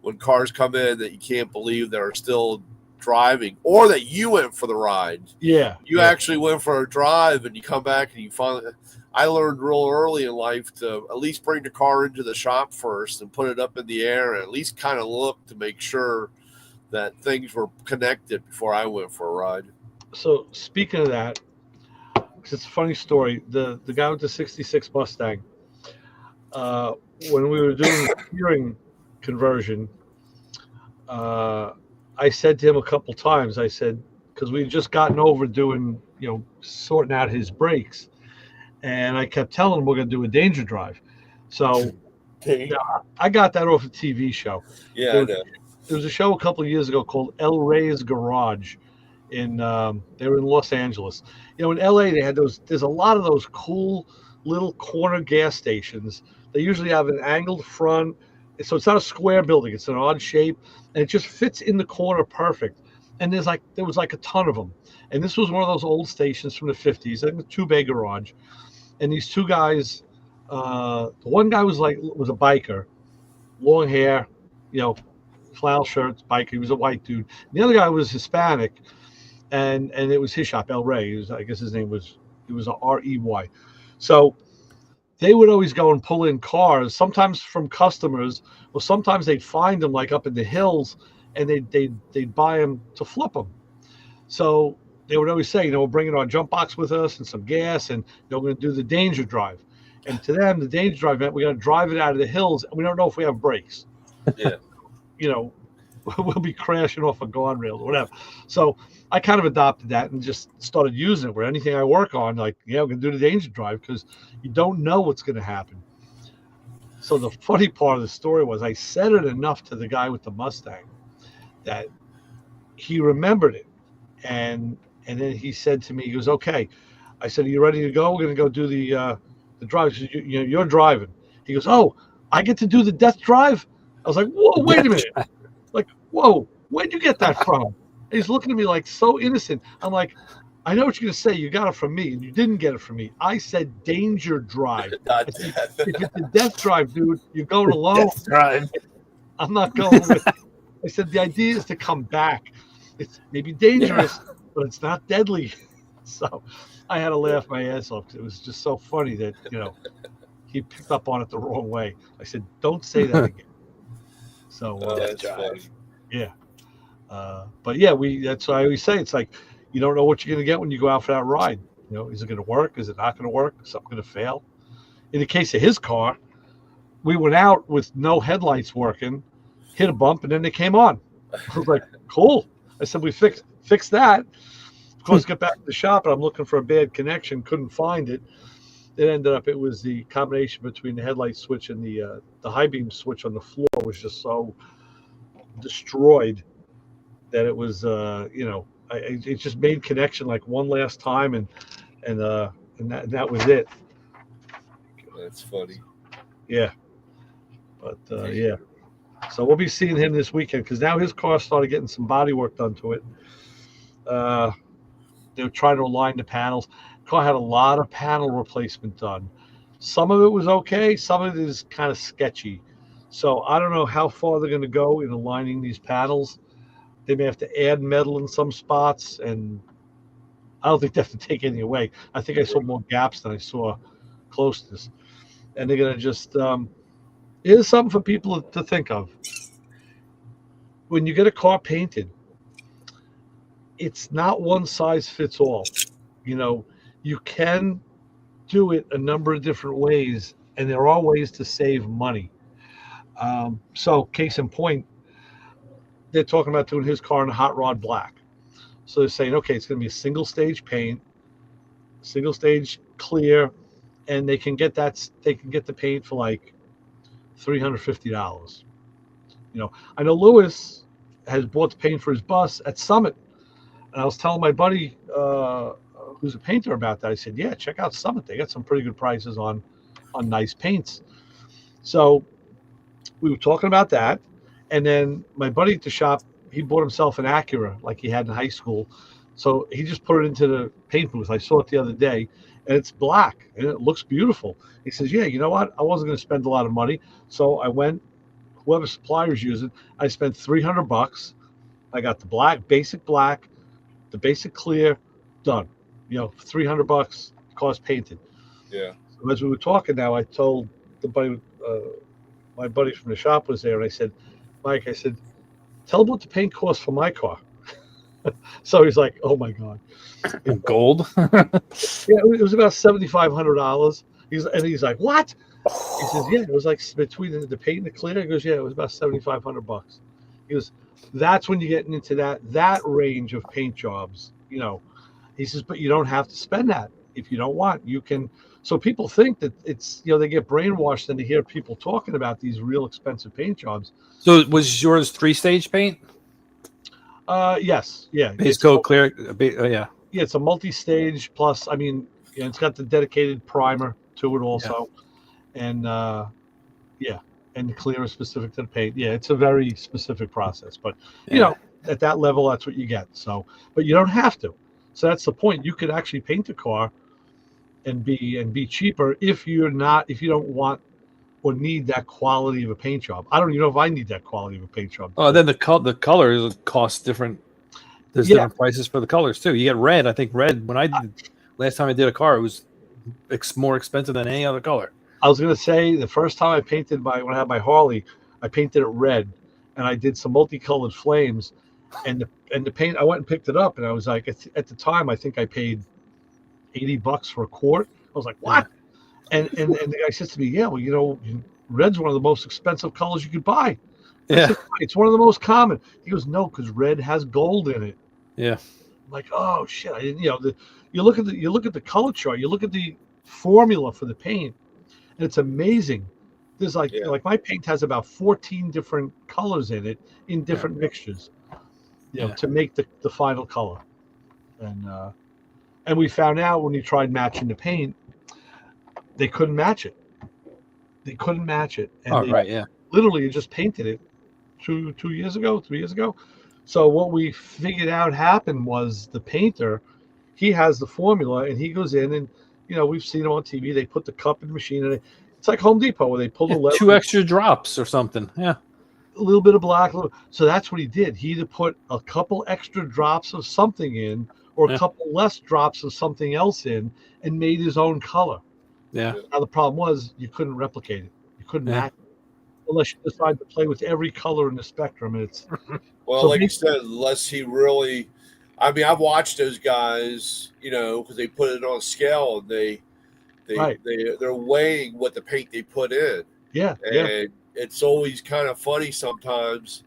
when cars come in that you can't believe they're still driving, or that you went for the ride. Yeah. You actually went for a drive and you come back and you finally. I learned real early in life to at least bring the car into the shop first and put it up in the air and at least kind of look to make sure that things were connected before I went for a ride. So speaking of that, it's a funny story. The guy with the 66 Mustang, when we were doing the steering conversion, I said to him a couple times, I said, because we had just gotten over doing, sorting out his brakes. And I kept telling him we're going to do a danger drive. So I got that off a TV show. Yeah, there was a show a couple of years ago called El Rey's Garage. They were in Los Angeles. In LA, there's a lot of those cool little corner gas stations. They usually have an angled front. So it's not a square building. It's an odd shape. And it just fits in the corner perfect. And there was a ton of them. And this was one of those old stations from the 50s. I think a two-bay garage. And these two guys, the one guy was a biker, long hair, flannel shirts, biker. He was a white dude. The other guy was Hispanic, and it was his shop, El Ray. I guess his name was, it was a R-E-Y. So they would always go and pull in cars, sometimes from customers, or sometimes they'd find them like up in the hills, and they'd buy them to flip them. So they would always say, we're bringing our jump box with us and some gas, and we're going to do the danger drive. And to them, the danger drive meant we're going to drive it out of the hills, and we don't know if we have brakes. Yeah. We'll be crashing off a guardrail or whatever. So I kind of adopted that and just started using it where anything I work on, we're going to do the danger drive because you don't know what's going to happen. So the funny part of the story was I said it enough to the guy with the Mustang that he remembered it. And then he said to me, he goes, "Okay." I said, "Are you ready to go? We're going to go do the drive." He said, you're driving. He goes, "Oh, I get to do the death drive?" I was like, "Whoa, wait a minute." Like, "Whoa, where'd you get that from?" And he's looking at me like so innocent. I'm like, "I know what you're going to say. You got it from me, and you didn't get it from me. I said danger drive. Not said, death. If it's a death drive, dude, you're going alone. Death drive. I'm not going with you." I said, "The idea is to come back. It's maybe dangerous, but it's not deadly." So I had to laugh my ass off because it was just so funny that, he picked up on it the wrong way. I said, "Don't say that again." So That's funny. yeah. But yeah, that's what I always say. It's like, you don't know what you're going to get when you go out for that ride. Is it going to work? Is it not going to work? Is something going to fail? In the case of his car, we went out with no headlights working, hit a bump, and then they came on. I was like, cool. I said, we fixed that. Of course, get back to the shop, and I'm looking for a bad connection. Couldn't find it. It ended up, it was the combination between the headlight switch and the high beam switch on the floor was just so destroyed that it was, it just made connection like one last time, and that was it. That's funny. Yeah. But yeah. So we'll be seeing him this weekend because now his car started getting some body work done to it. They were trying to align the panels. The car had a lot of panel replacement done. Some of it was okay. Some of it is kind of sketchy. So I don't know how far they're going to go in aligning these panels. They may have to add metal in some spots, and I don't think they have to take anything away. I think I saw more gaps than I saw closeness. And they're going to just here's something for people to think of. When you get a car painted, it's not one size fits all. You can do it a number of different ways, and there are ways to save money. So case in point, they're talking about doing his car in hot rod black. So they're saying, okay, it's going to be a single stage paint, single stage clear, and they can get the paint for like $350. I know Lewis has bought the paint for his bus at Summit, and I was telling my buddy who's a painter about that. I said, yeah, check out Summit. They got some pretty good prices on nice paints. So we were talking about that, and then my buddy at the shop, he bought himself an Acura like he had in high school. So he just put it into the paint booth. I saw it the other day, and it's black, and it looks beautiful. He says, yeah, you know what? I wasn't going to spend a lot of money, so I went, whoever supplier's using, I spent $300. I got the basic black, the basic clear, done. $300, cost painted. Yeah. So as we were talking now, I told my buddy from the shop was there, and I said, Mike, tell him what the paint costs for my car. So he's like, oh my God. Gold? Yeah, it was about $7,500. He's like, what? He says, yeah, it was like between the paint and the clear. He goes, yeah, it was about $7,500. He goes, that's when you're getting into that range of paint jobs, He says, but you don't have to spend that if you don't want. You can. So people think that it's, they get brainwashed and they hear people talking about these real expensive paint jobs. So was yours 3-stage paint? Yes. Yeah. Base coat, clear. Yeah. Yeah, it's a multi-stage plus. I mean, it's got the dedicated primer to it also, and and the clear is specific to the paint. Yeah, it's a very specific process, but at that level, that's what you get. So, but you don't have to. So that's the point. You could actually paint a car and be cheaper if you don't want or need that quality of a paint job. I don't even know if I need that quality of a paint job. Oh, then the colors cost different. There's different prices for the colors too. You get red. I think red. When last time I did a car, it was more expensive than any other color. I was gonna say the first time I painted when I had my Harley, I painted it red, and I did some multicolored flames, and the paint. I went and picked it up, and I was like, at the time, I think I paid $80 for a quart. I was like, what? And the guy says to me, yeah, well, red's one of the most expensive colors you could buy. Yeah, said, it's one of the most common. He goes, no, because red has gold in it. Yeah. I'm like, oh shit, I didn't. You look at the color chart. You look at the formula for the paint, and it's amazing. There's like my paint has about 14 different colors in it in different mixtures, to make the final color. And we found out when we tried matching the paint, they couldn't match it. And literally just painted it 3 years ago. So what we figured out happened was the painter, he has the formula, and he goes in and, we've seen him on TV. They put the cup in the machine, and it's like Home Depot where they pull the lever. 2 extra drops or something. Yeah. A little bit of black. So that's what he did. He either put a couple extra drops of something in or a couple less drops of something else in and made his own color. Yeah. Now the problem was you couldn't replicate it. You couldn't match it unless you decide to play with every color in the spectrum. And it's well, like you said, unless he really, I mean, I've watched those guys, because they put it on a scale and they're weighing what the paint they put in. Yeah, and it's always kind of funny sometimes.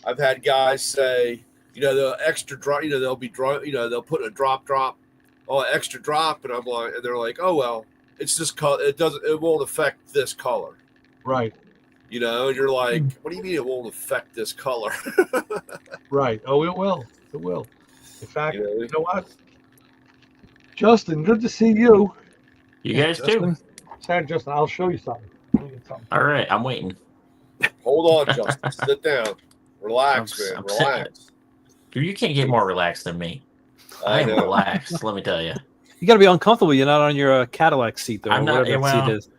I've had guys say, the extra drop, they'll be drop, they'll put a drop, extra drop, and they're like, oh well, it's this color. It won't affect this color. Right. And you're like, what do you mean it won't affect this color? Right. Oh, it will. It will. In fact, you know what? Justin, good to see you. You guys too. Sorry, Justin, I'll show you something. All right, I'm waiting. Hold on, Justin. Sit down. Relax, man. Relax. Dude, you can't get more relaxed than me. I'm relaxed, let me tell you. You got to be uncomfortable. You're not on your Cadillac seat, though. I'm not. Seat is.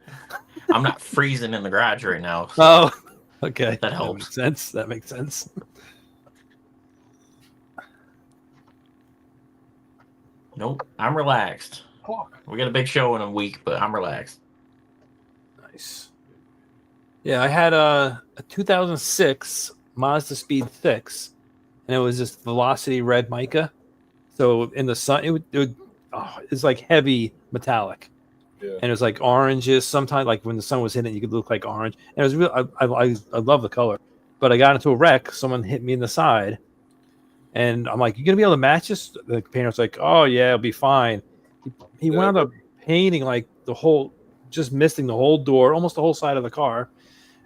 I'm not freezing in the garage right now. So oh, okay. That helps. That makes sense. Nope, I'm relaxed. We got a big show in a week, but I'm relaxed. Nice. Yeah, I had a 2006 Mazda Speed 6, and it was just Velocity red mica. So in the sun, it's like heavy metallic. Yeah. And it was like oranges. Sometimes, like when the sun was hitting it, you could look like orange. And it was real. I love the color. But I got into a wreck. Someone hit me in the side, and I'm like, "You gonna be able to match this?" The painter's like, "Oh yeah, it'll be fine." He wound up painting like just misting the whole door, almost the whole side of the car,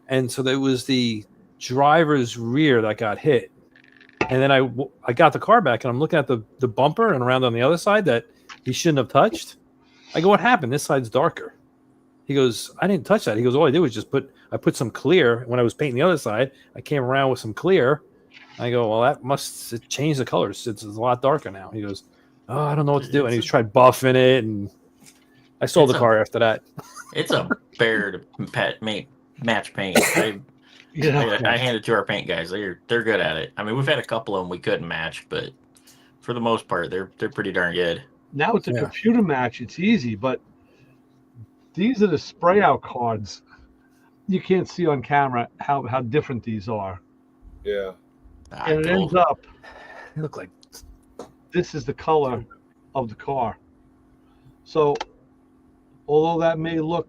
and so there was the driver's rear that got hit. And then I got the car back, and I'm looking at the bumper and around on the other side that he shouldn't have touched. I go, what happened? This side's darker. He goes, I didn't touch that. He goes, all I did was I put some clear. When I was painting the other side, I came around with some clear. I go, well, that must change the colors. It's a lot darker now. He goes, oh, I don't know what to do. And he tried buffing it, and I sold the car after that. It's a bear to match paint. I hand it to our paint guys. They're good at it. I mean, we've had a couple of them we couldn't match, but for the most part, they're pretty darn good. Now it's a computer match. It's easy, but these are the spray out cards. You can't see on camera how different these are. Yeah. And it ends up. They look like this is the color of the car. So, although that may look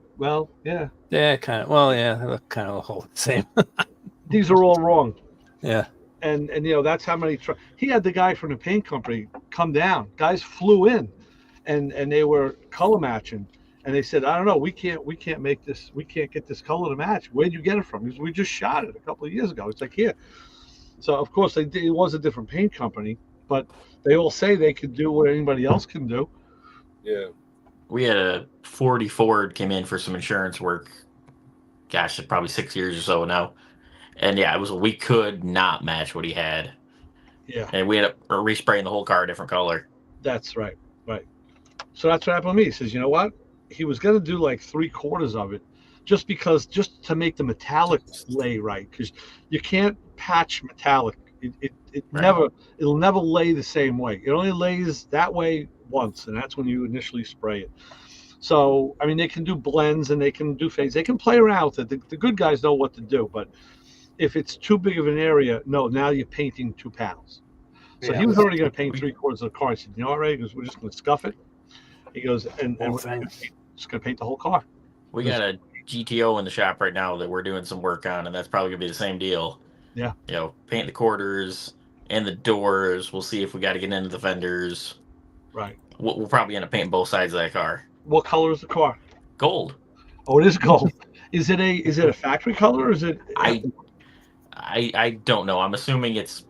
yeah, kind of. Well, yeah, they look kind of all the same. These are all wrong. Yeah. And that's how many he had the guy from the paint company come down. Guys flew in, and they were color matching, and they said, I don't know, we can't make this, we can't get this color to match. Where'd you get it from? Because we just shot it a couple of years ago. It's like here. So of course it was a different paint company, but they all say they could do what anybody else can do. Yeah. We had a 40 Ford came in for some insurance work. Gosh, it's probably 6 years or so now. And yeah, we could not match what he had. Yeah. And we had respraying the whole car a different color. That's right. Right. So that's what happened to me. He says, you know what? He was going to do like 3/4 of it just to make the metallic lay right. Because you can't patch metallic. It'll never lay the same way. It only lays that way once, and that's when you initially spray it. So, I mean, they can do blends and they can do fades. They can play around with it. The good guys know what to do, but if it's too big of an area, now you're painting 2 panels. So he was already going to paint 3/4 of the car. I said, you know what, Ray? He goes, we're just going to scuff it. He goes, and we're just going to paint the whole car. We got a GTO in the shop right now that we're doing some work on, and that's probably going to be the same deal. Yeah. Paint the quarters and the doors. We'll see if we got to get into the fenders. Right. We'll probably end up painting both sides of that car. What color is the car? Gold. Oh, it is gold. Is it a factory color, or is it? I don't know. I'm assuming it's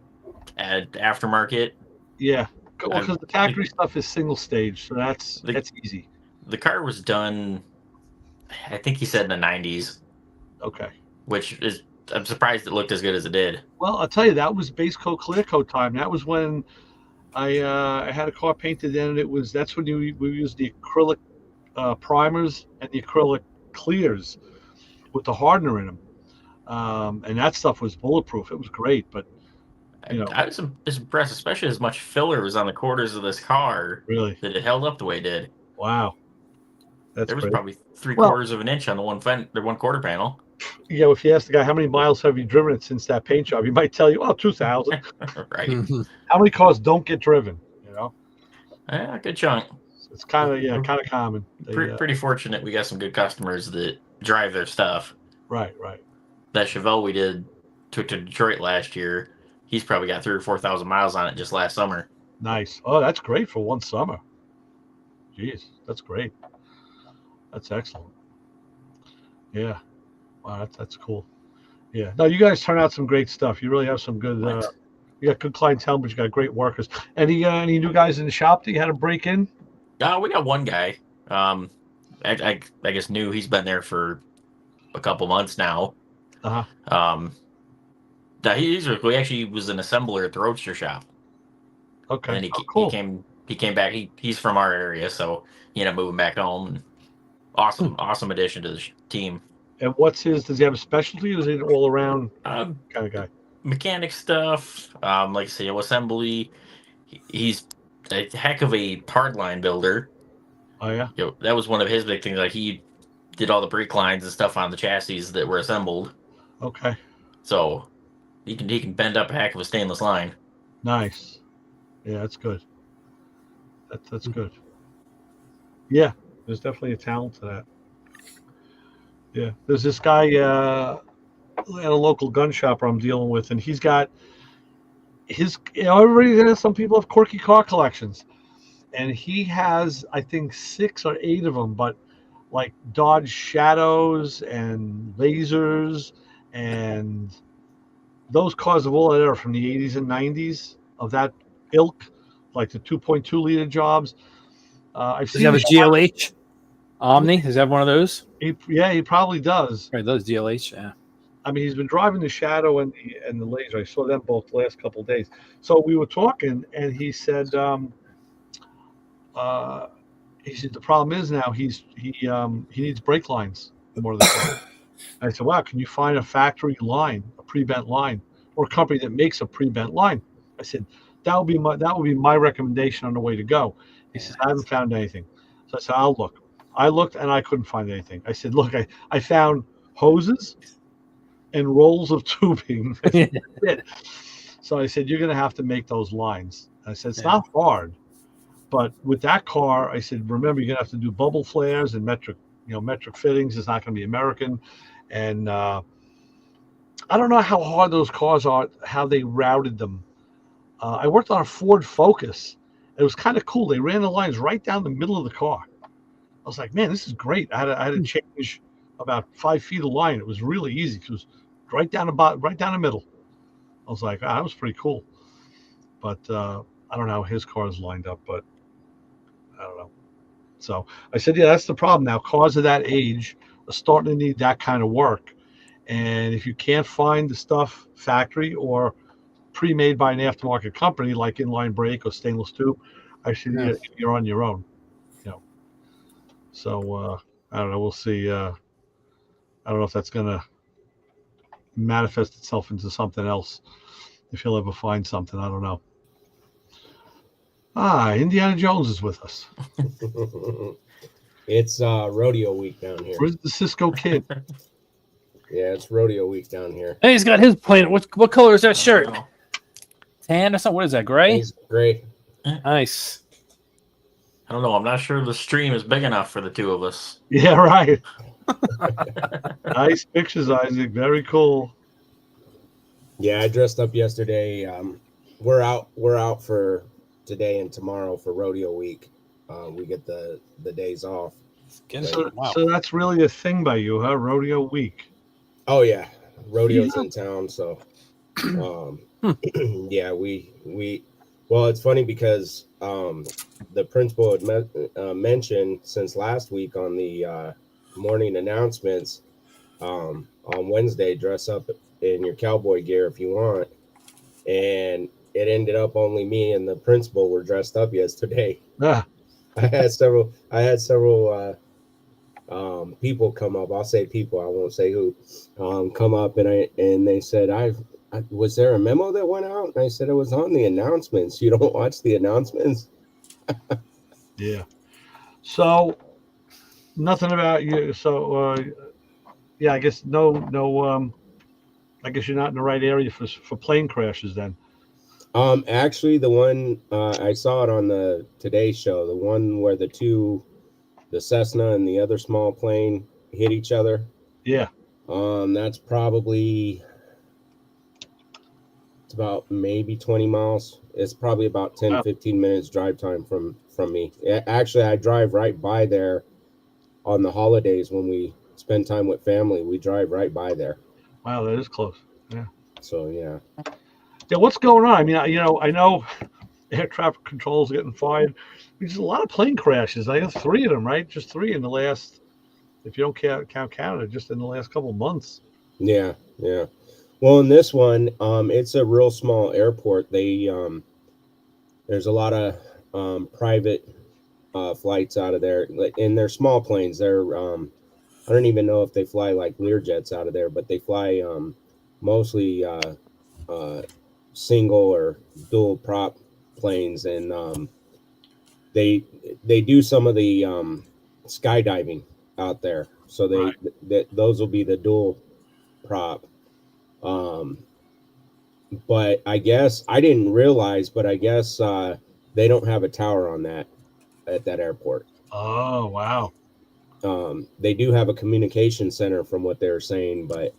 aftermarket. Yeah, because the factory stuff is single stage, so that's easy. The car was done, I think he said in the 90s. Okay. Which is, I'm surprised it looked as good as it did. Well, I'll tell you, that was base coat, clear coat time. That was when I had a car painted in, and that's when we used the acrylic primers and the acrylic clears with the hardener in them. And that stuff was bulletproof. It was great, but I was impressed, especially as much filler was on the quarters of this car. Really, that it held up the way it did. Wow, there was probably 3/4 of an inch on the one quarter panel. you know, if you ask the guy how many miles have you driven it since that paint job, he might tell you, 2,000. Right. How many cars don't get driven? You know, Yeah, good chunk. it's kind of common. Pretty fortunate we got some good customers that drive their stuff. Right. That Chevelle we took to Detroit last year, he's probably got 3,000 or 4,000 miles on it just last summer. Nice. Oh, that's great for one summer. Jeez, that's great. That's excellent. Yeah. Wow, that's cool. Yeah. No, you guys turn out some great stuff. You really have some good. You got good clientele, but you got great workers. Any new guys in the shop that you had to break in? We got one guy. I guess new. He's been there for a couple months now. He actually was an assembler at the Roadster shop. Okay. And then cool. he came back. He's from our area, so he ended up moving back home. Awesome addition to the team. And what's his? Does he have a specialty? Or is he an all around kind of guy? Mechanic stuff, like I say, assembly. He's a heck of a hardline builder. Oh yeah. That was one of his big things. Like he did all the brake lines and stuff on the chassis that were assembled. Okay. So he can bend up a heck of a stainless line. Nice. Yeah, that's good. That's good. Yeah, there's definitely a talent to that. Yeah, there's this guy at a local gun shop I'm dealing with, and he's got some people have quirky car collections, and he has, I think, 6 or 8 of them, but like Dodge Shadows and Lasers, and those cars of all that are from the 80s and 90s of that ilk, like the 2.2 liter jobs. Does he have a GLH Omni? Does he have one of those? He probably does. Right, those GLH, yeah. I mean, he's been driving the Shadow and the Laser. I saw them both the last couple of days. So we were talking, and he said, the problem is now he needs brake lines more than that. I said, wow, can you find a factory line, a pre-bent line, or a company that makes a pre-bent line? I said, that would be my recommendation on the way to go. He says, I haven't found anything. So I said, I'll look. I looked and I couldn't find anything. I said, look, I found hoses and rolls of tubing. So I said, you're going to have to make those lines. I said, it's not hard, but with that car, I said, remember, you're going to have to do bubble flares and metric fittings. It's not going to be American. And I don't know how hard those cars are, how they routed them. I worked on a Ford Focus. It was kind of cool. They ran the lines right down the middle of the car. I was like, man, this is great. I had to change about 5 feet of line. It was really easy. It was right down the middle. I was like, that was pretty cool. But I don't know how his car is lined up, but I don't know. So I said, yeah, that's the problem now. Cars of that age are starting to need that kind of work. And if you can't find the stuff factory or pre-made by an aftermarket company like inline brake or stainless tube, I said, you're on your own. So I don't know. We'll see. I don't know if that's going to manifest itself into something else. If he'll ever find something, I don't know. Indiana Jones is with us. It's rodeo week down here. Where's the Cisco Kid? Yeah, it's rodeo week down here. Hey, he's got his plane. What color is that shirt? Tan or something? What is that? Gray? It's gray. Nice. I don't know. I'm not sure the stream is big enough for the two of us. Yeah, right. Nice pictures, Isaac. Very cool. Yeah, I dressed up yesterday. We're out for today and tomorrow for rodeo week. We get the days off. So that's really a thing by you, huh? Rodeo week. Oh yeah, rodeo's in town. So, yeah, we. Well, it's funny because the principal had mentioned since last week on the morning announcements on Wednesday, dress up in your cowboy gear if you want. And it ended up only me and the principal were dressed up yesterday. I had several people come up. I'll say people, I won't say who, come up and they said, was there a memo that went out? And I said, it was on the announcements. You don't watch the announcements? Yeah. So nothing about you. So yeah, I guess no. I guess you're not in the right area for plane crashes then. Actually, the one I saw it on the Today Show, the one where the Cessna and the other small plane hit each other. Yeah. That's probably it's about maybe 20 miles. It's probably about 10, Wow. 15 minutes drive time from me. Actually, I drive right by there on the holidays when we spend time with family. We drive right by there. Wow, that is close. Yeah. So yeah. Yeah. What's going on? I mean, I know air traffic control is getting fired. There's a lot of plane crashes. I have 3 of them, right? Just 3 in the last, if you don't count Canada, just in the last couple of months. Yeah, yeah. Well, in this one, it's a real small airport. They there's a lot of private flights out of there, and they're small planes. They're I don't even know if they fly like Learjets out of there, but they fly mostly single or dual prop planes, and they do some of the skydiving out there. So those will be the dual prop. But I guess I didn't realize, but I guess they don't have a tower on that at that airport. Oh, wow. They do have a communication center from what they were saying, but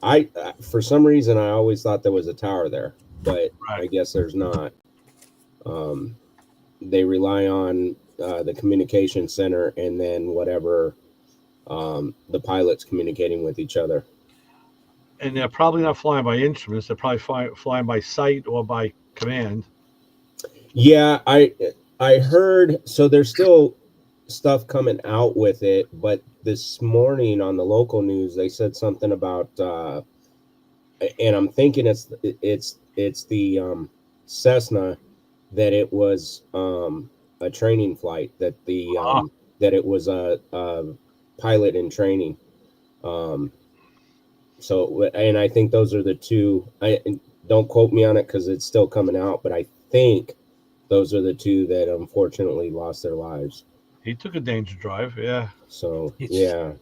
for some reason, I always thought there was a tower there, but Right. I guess there's not. They rely on the communication center and then whatever the pilots communicating with each other. And they're probably not flying by instruments. They're probably flying by sight or by command. Yeah, I heard. So there's still stuff coming out with it, but this morning on the local news they said something about, and I'm thinking it's the Cessna, that it was a training flight, that that it was a pilot in training. So, and I think those are the two. I don't quote me on it because it's still coming out, but I think those are the two that unfortunately lost their lives. He took a danger drive, yeah. So yeah.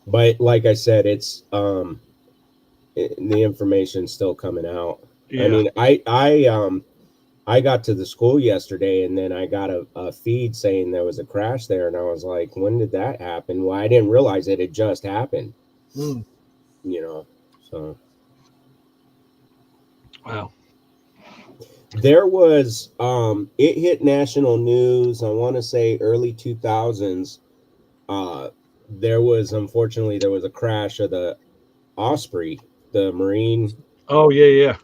But like I said, it's the information's still coming out. Yeah. I mean, I got to the school yesterday, and then I got a feed saying there was a crash there, and I was like, when did that happen? Well, I didn't realize it had just happened. Mm. You know, so Wow. there was it hit national news, I want to say early 2000s. There was a crash of the Osprey, the Marine. Oh, yeah.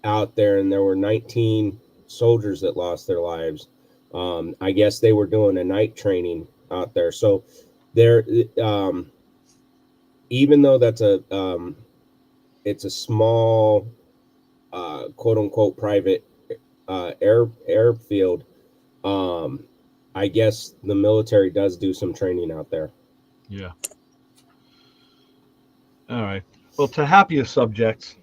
Out there, and there were 19 soldiers that lost their lives. I guess they were doing a night training out there. So there, even though that's it's a small, quote unquote, private airfield. I guess the military does do some training out there. Yeah. All right. Well, to happier subjects,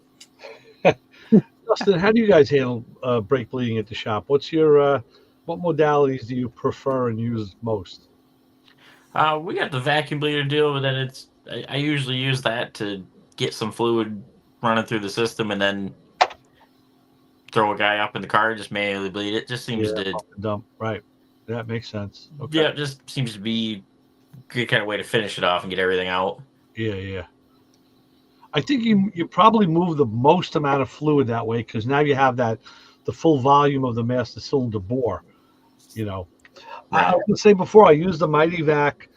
Justin, how do you guys handle brake bleeding at the shop? What's your what modalities do you prefer and use most? We got the vacuum bleeder deal, but then I usually use that to get some fluid running through the system, and then throw a guy up in the car and just manually bleed it. Just seems to dump. Right. That makes sense. Okay. Yeah, it just seems to be a good kind of way to finish it off and get everything out. Yeah. I think you probably move the most amount of fluid that way, because now you have the full volume of the master cylinder bore. You know, right. I was going to say before, I used the Mighty Vac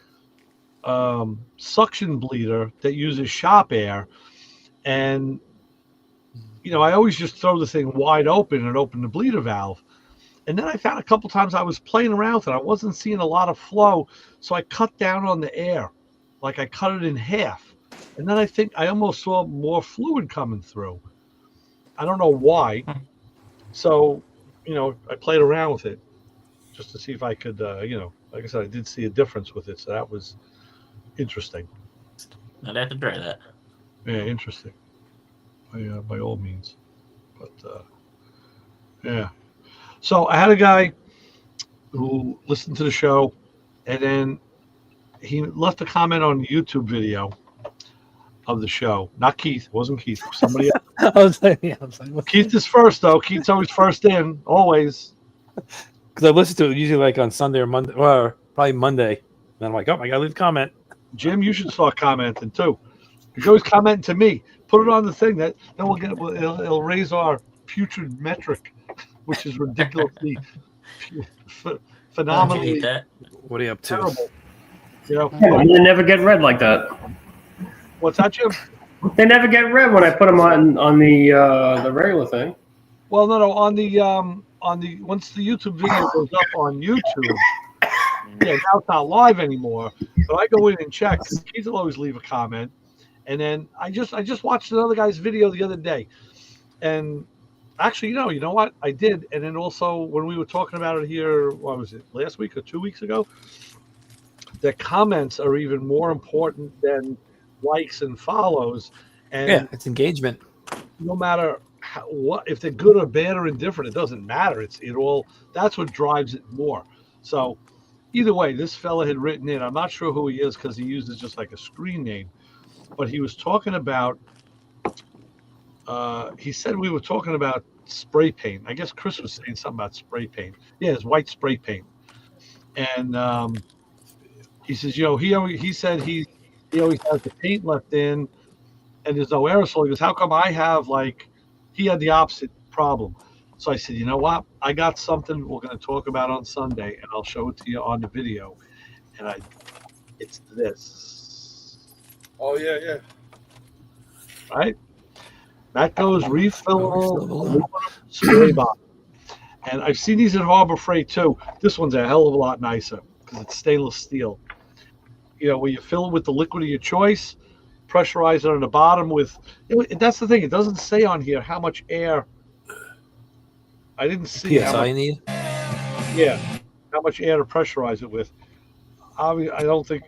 suction bleeder that uses shop air, and I always just throw the thing wide open and open the bleeder valve. And then I found a couple times I was playing around with it. I wasn't seeing a lot of flow, so I cut down on the air, like I cut it in half. And then I think I almost saw more fluid coming through. I don't know why. So, I played around with it just to see if I could, like I said, I did see a difference with it. So that was interesting. I'd have to try that. Yeah, interesting. By all means. But, yeah. So I had a guy who listened to the show, and then he left a comment on the YouTube video of the show. Not Keith. It wasn't Keith. It was somebody else. I was like, what? Keith is first, though. Keith's always first in, always. Because I listen to it usually like on Sunday or Monday, or probably Monday. And I'm like, oh, I gotta leave a comment. Jim, you should start commenting too. You're always commenting to me. Put it on the thing then we'll get it'll raise our putrid metric, which is ridiculously phenomenally What are you up to? terrible. You know, And they never get read like that. what's that, Jim? They never get read when I put them on the regular thing. Well, no, on the once the YouTube video goes up on YouTube, yeah, now it's not live anymore. But I go in and check. Keith will always leave a comment, and then I just watched another guy's video the other day, and actually, you know what I did, and then also when we were talking about it here, what was it, last week or 2 weeks ago? The comments are even more important than likes and follows, and Yeah, it's engagement. no matter what, if they're good or bad or indifferent, it doesn't matter. That's what drives it more. So either way, this fella had written in. I'm not sure who he is because he uses just like a screen name, but he was talking about. He said we were talking about spray paint. I guess Chris was saying something about spray paint. Yeah, it's white spray paint, and he says, he said he always has the paint left in, and there's no aerosol. He goes, how come I have he had the opposite problem. So I said, you know what? I got something we're going to talk about on Sunday, and I'll show it to you on the video. And it's this. Oh yeah. Right? That goes refillable aluminum spray bottle. And I've seen these at Harbor Freight too. This one's a hell of a lot nicer because it's stainless steel. Where you fill it with the liquid of your choice, pressurize it on the bottom with. That's the thing. It doesn't say on here how much air. I didn't see PSI need. Yeah, how much air to pressurize it with. I don't think.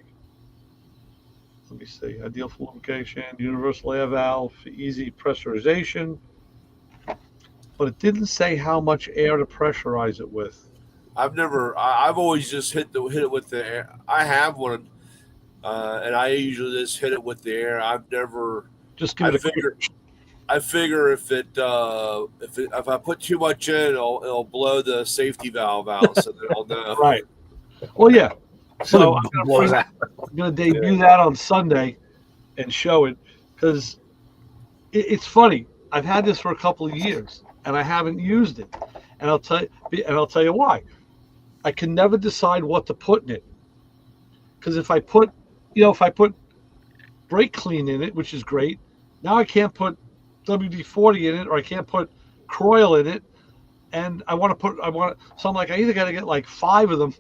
Let me see. Ideal for lubrication, universal air valve, for easy pressurization. But it didn't say how much air to pressurize it with. I've always just hit it with the air. I have one, and I usually just hit it with the air. I've never. Just give it I figure if I put too much in, it'll blow the safety valve out, so that I'll know. Right. Well, yeah. So I'm going to debut that on Sunday and show it because it's funny. I've had this for a couple of years and I haven't used it, and I'll tell you why. I can never decide what to put in it because if I put brake clean in it, which is great, now I can't put WD-40 in it, or I can't put Croyle in it, and so I'm like, I either got to get 5 of them.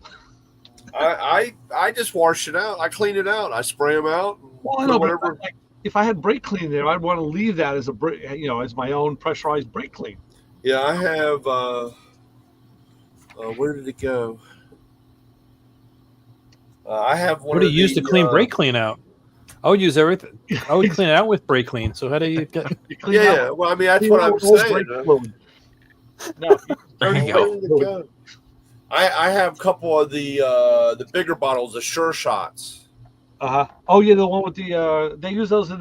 I just wash it out. I clean it out. I spray them out. Well, I know, but if I had brake clean there, I'd want to leave that as as my own pressurized brake clean. Yeah, I have. Where did it go? I have one. What do you use to clean brake clean out? I would use everything. I would clean it out with brake clean. So how do you get? Yeah, well, I mean that's what I'm saying. No, There you go. I have a couple of the bigger bottles, the Sure Shots. Oh yeah, the one with the they use those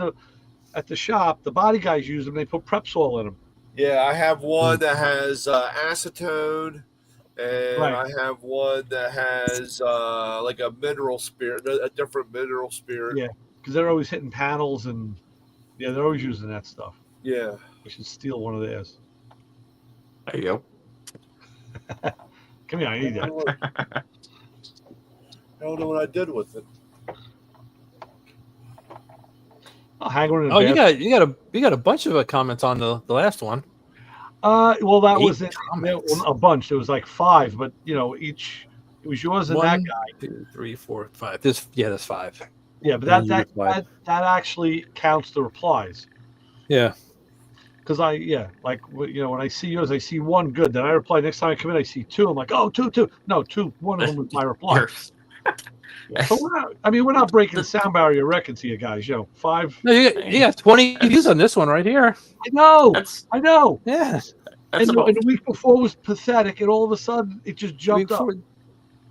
at the shop. The body guys use them. They put Prepsol in them. Yeah, I have one that has acetone, and I have one that has like a mineral spirit, a different mineral spirit. Yeah, because they're always hitting panels, and they're always using that stuff. Yeah, we should steal one of theirs. There you go. Come here, I need that. I don't know what I did with it. I'll hang one in Oh, you got a bunch of comments on the last one. Well, that 8 was comments. a bunch. There was 5, but each it was yours and 1, that guy. 2, 3, 4, 5. That's 5. Yeah, but that actually counts the replies. Yeah. Because when I see yours, I see 1 good. Then I reply next time I come in, I see 2. I'm like, oh, 2. No, 2. 1 of them was my reply. So we're not breaking the sound barrier records here, guys. 5. No, you got 20 views on this one right here. I know. Yeah. And the week before was pathetic, and all of a sudden it just jumped up.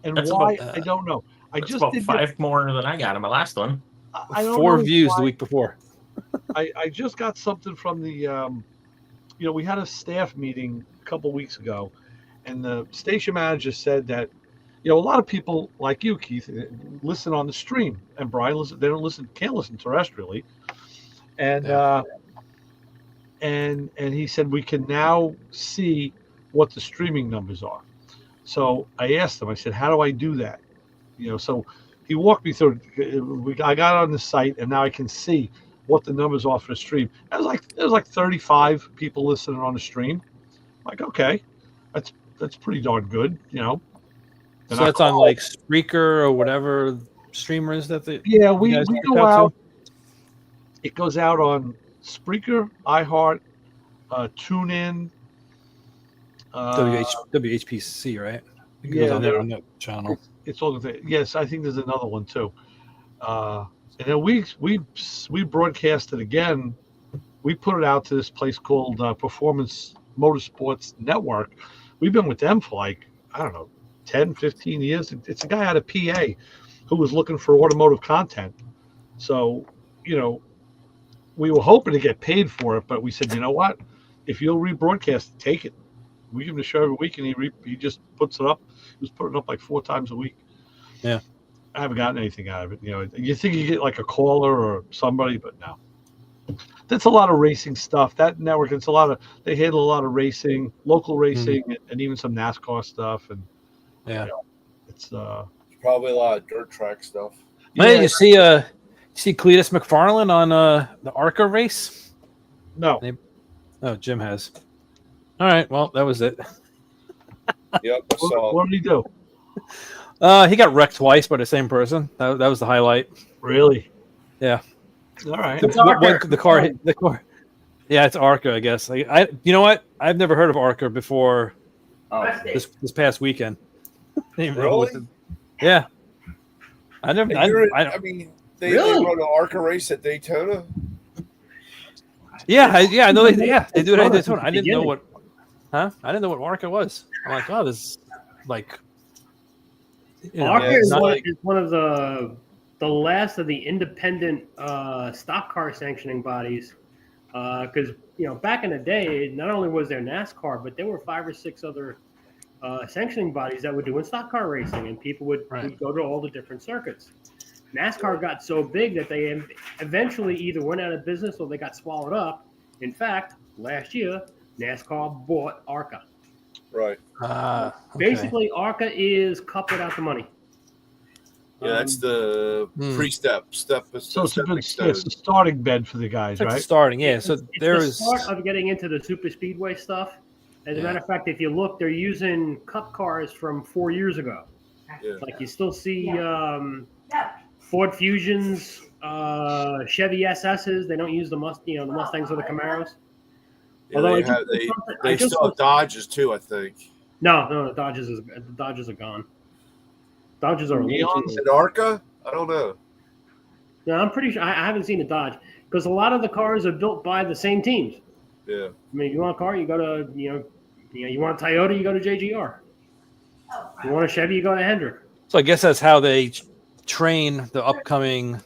And why? I don't know. I That's just about did 5 more than I got in my last one. I don't 4 know views why. the week before. I just got something from the, we had a staff meeting a couple weeks ago, and the station manager said that, a lot of people like you, Keith, listen on the stream, and Brian they don't can't listen terrestrially, and and he said we can now see what the streaming numbers are. So I asked him, I said, how do I do that? So he walked me through. I got on the site, and now I can see what the numbers are for the stream. It was like 35 people listening on the stream. I'm like, okay, that's pretty darn good. So that's on like Spreaker or whatever streamers that Yeah, you we guys go reach out. to? It goes out on Spreaker, iHeart, TuneIn. WHPC, right? It goes on there on that channel. It's all the yes. I think there's another one too. And then we broadcast it again. We put it out to this place called Performance Motorsports Network. We've been with them for like, I don't know, 10, 15 years. It's a guy out of PA who was looking for automotive content. So, we were hoping to get paid for it, but we said, you know what? If you'll rebroadcast it, take it. We give him the show every week, and he just puts it up. He was putting it up like 4 times a week. Yeah. I haven't gotten anything out of it. You think you get like a caller or somebody, but no. That's a lot of racing stuff. That network, they handle a lot of racing, local racing, and even some NASCAR stuff. And it's Probably a lot of dirt track stuff. Hey, you see Cletus McFarland on the ARCA race? No. Oh, Jim has. All right, well, that was it. Yep. What did he do? He got wrecked twice by the same person. That was the highlight. Really? Yeah. All right. The car. Yeah, it's ARCA, I guess. You know what? I've never heard of ARCA before. This past weekend. Really? Yeah. I never. They run an ARCA race at Daytona. Yeah, I know they do it at Daytona. I didn't know what. I didn't know what ARCA was. I'm like, oh, this is like. ARCA is one of the last of the independent stock car sanctioning bodies, because back in the day, not only was there NASCAR, but there were 5 or 6 other sanctioning bodies that were doing stock car racing, and people would go to all the different circuits. NASCAR got so big that they eventually either went out of business or they got swallowed up. In fact, last year, NASCAR bought ARCA. Right. Okay. Basically, ARCA is Cup without the money. Yeah, that's the pre-step. So it's a starting bed for the guys, right? Starting, yeah. So it's the start of getting into the super speedway stuff. As a matter of fact, if you look, they're using Cup cars from 4 years ago. Yeah. Like you still see Ford Fusions, Chevy SSs. They don't use the Mustangs or the Camaros. Yeah, they still have Dodges too, I think. No, the Dodges are gone. Dodges are Neons and ARCA? I don't know. No, I'm pretty sure. I haven't seen a Dodge because a lot of the cars are built by the same teams. Yeah. I mean, you want a car, you go to you want a Toyota, you go to JGR. You want a Chevy, you go to Hendrick. So I guess that's how they train the upcoming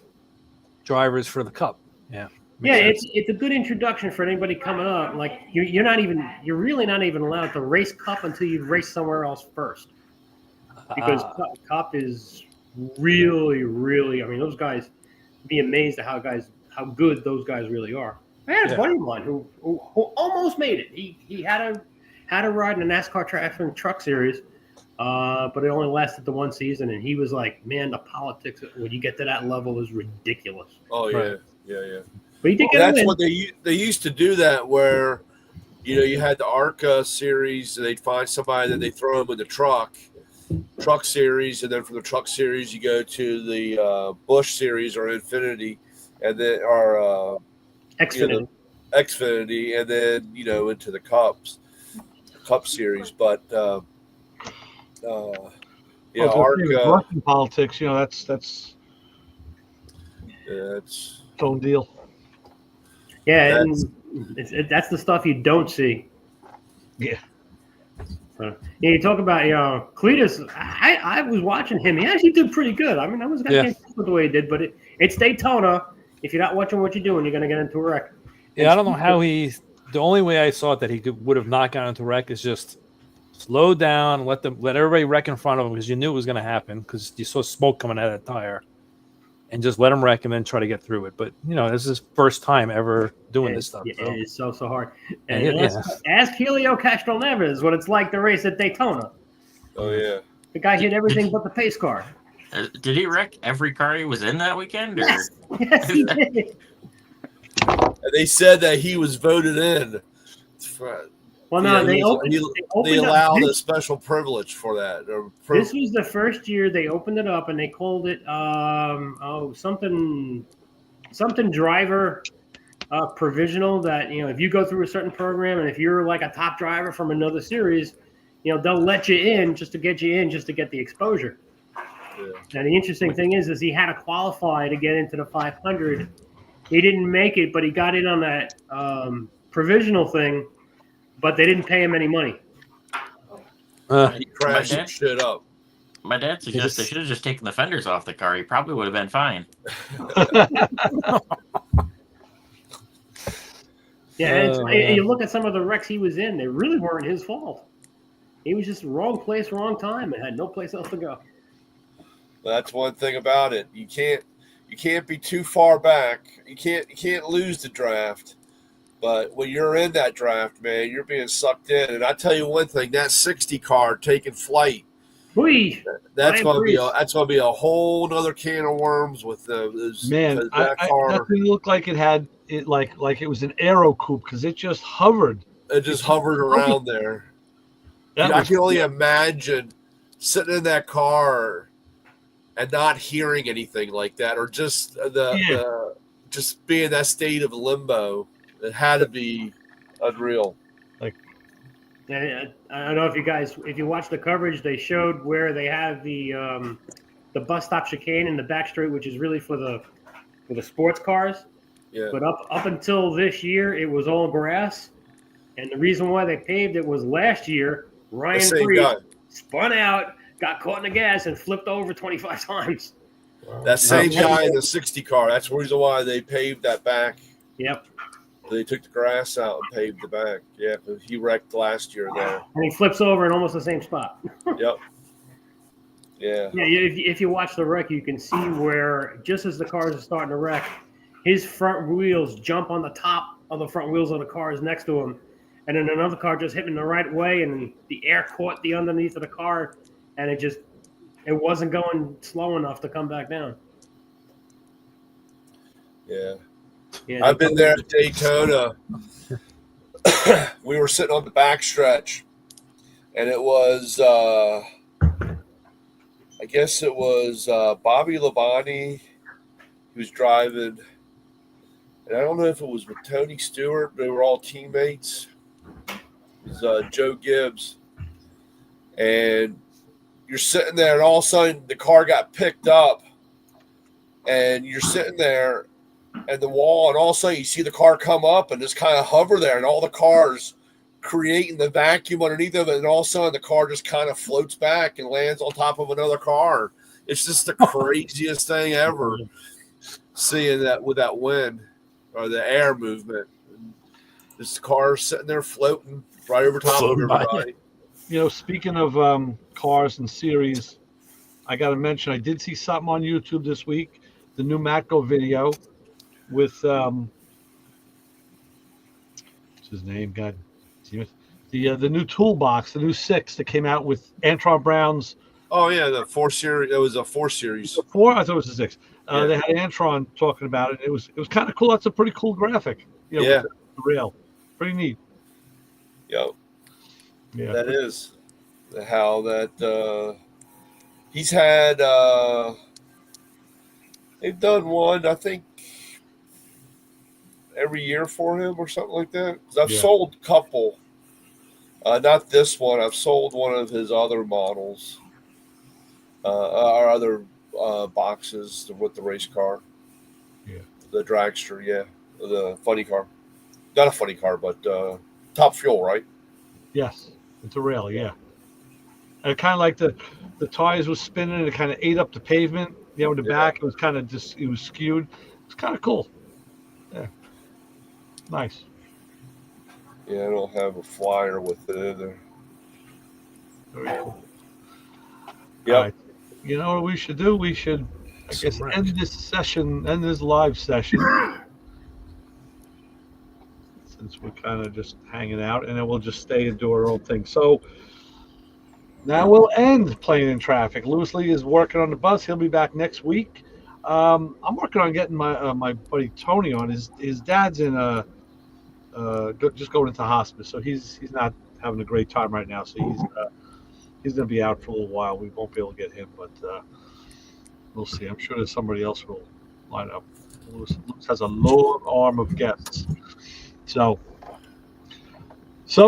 drivers for the Cup. Yeah. Yeah, it's a good introduction for anybody coming up. Like you're really not even allowed to race Cup until you've raced somewhere else first. Because Cup is really, really. I mean, those guys be amazed at how good those guys really are. I had a buddy of mine who almost made it. He had to ride in a NASCAR truck series, but it only lasted the one season. And he was like, "Man, the politics when you get to that level is ridiculous." Oh yeah, right. yeah. But he did get that's what they used to do that where, you had the ARCA series. And they'd find somebody that they throw them in the truck series, and then from the truck series you go to the Busch series or Infinity, and then Xfinity, and then into the Cup series. But ARCA Russian politics. That's it's its own deal. Yeah, that's the stuff you don't see. Yeah. You talk about Cletus. I was watching him. He actually did pretty good. I mean, I was kind of impressed with the way he did, but it's Daytona. If you're not watching what you're doing, you're going to get into a wreck. Yeah, I don't know how he. The only way I saw it that he would have not gotten into a wreck is just slow down, let everybody wreck in front of him because you knew it was going to happen because you saw smoke coming out of that tire, and just let him wreck and then try to get through it. But this is his first time ever doing this stuff. Yeah, So. it is so hard. And And ask Helio Castroneves what it's like to race at Daytona. Oh yeah. The guy hit everything but the pace car. Did he wreck every car he was in that weekend? Or? Yes, he did. And they said that he was voted in. Well, no, they allowed a special privilege for that. This was the first year they opened it up, and they called it something driver provisional. That if you go through a certain program, and if you're like a top driver from another series, they'll let you in just to get you in, just to get the exposure. Yeah. Now the interesting thing is he had to qualify to get into the 500. He didn't make it, but he got in on that provisional thing. But they didn't pay him any money. He crashed some shit up. My dad suggests they should have just taken the fenders off the car. He probably would have been fine. You look at some of the wrecks he was in; they really weren't his fault. He was just wrong place, wrong time, and had no place else to go. That's one thing about it. You can't be too far back. You can't lose the draft. But when you're in that draft, man, you're being sucked in. And I tell you one thing: that 60 car taking flight. That's going to be a whole nother can of worms with those. Man, that thing looked like it had it like it was an aero coupe because it just hovered. It just hovered around there. I can only imagine sitting in that car and not hearing anything like that, or just just being in that state of limbo. It had to be unreal. I don't know if you watch the coverage, they showed where they have the bus stop chicane in the back straight, which is really for the sports cars. Yeah. But up until this year, it was all grass, and the reason why they paved it was last year Ryan Freed spun out, got caught in the gas, and flipped over 25 times. Wow. That same guy in the 60 car. That's the reason why they paved that back. Yep. They took the grass out and paved the back. Yeah, but he wrecked last year there. And he flips over in almost the same spot. Yep. Yeah. Yeah. If you watch the wreck, you can see where just as the cars are starting to wreck, his front wheels jump on the top of the front wheels of the cars next to him, and then another car just hit him the right way, and the air caught the underneath of the car, and it wasn't going slow enough to come back down. Yeah. I've been there at Daytona. We were sitting on the back stretch, and it was, I guess it was Bobby Labonte who was driving. And I don't know if it was with Tony Stewart, but they were all teammates. It was Joe Gibbs. And you're sitting there, and all of a sudden the car got picked up, and you're sitting there at the wall, and all of a sudden you see the car come up and just kind of hover there, and all the cars creating the vacuum underneath of it, and all of a sudden the car just kind of floats back and lands on top of another car. It's just the craziest thing ever, seeing that with that wind or the air movement. This car sitting there floating right over top of everybody. Speaking of cars and series, I got to mention I did see something on YouTube this week, the new Matco video with what's his name? God, the new toolbox, the new 6 that came out with Antron Brown's. Oh yeah, the 4 series. It was a 4 series. 4? I thought it was a 6. They had Antron talking about it. It was kind of cool. That's a pretty cool graphic. Yeah, the rail, pretty neat. Yep. Yeah, that is how that he's had. They've done one, I think, every year for him or something like that. 'Cause I've sold a couple. Not this one. I've sold one of his other models, or other boxes with the race car. Yeah. The dragster, yeah. The funny car. Not a funny car, but Top Fuel, right? Yes. It's a rail, yeah. And kind of like the tires were spinning and it kind of ate up the pavement. You know, in the back, it was kind of it was skewed. It's kind of cool. Yeah. Nice. Yeah, I don't have a flyer with it either. Very cool. Yep. All right. You know what we should do? We should, I guess, end this live session. Since we're kind of just hanging out, and then we'll just stay and do our own thing. So now we'll end Playing in Traffic. Lewis Lee is working on the bus. He'll be back next week. I'm working on getting my buddy Tony on. His dad's in just going into hospice, so he's not having a great time right now. So he's going to be out for a little while. We won't be able to get him, but we'll see. I'm sure there's somebody else who will line up. Lewis has a long arm of guests. So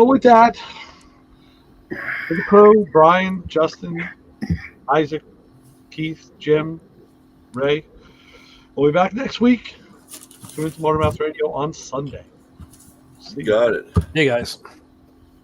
with that, for the crew, Brian, Justin, Isaac, Keith, Jim, Ray, we'll be back next week. Tune into Motormouth Radio on Sunday. You got it. Hey guys.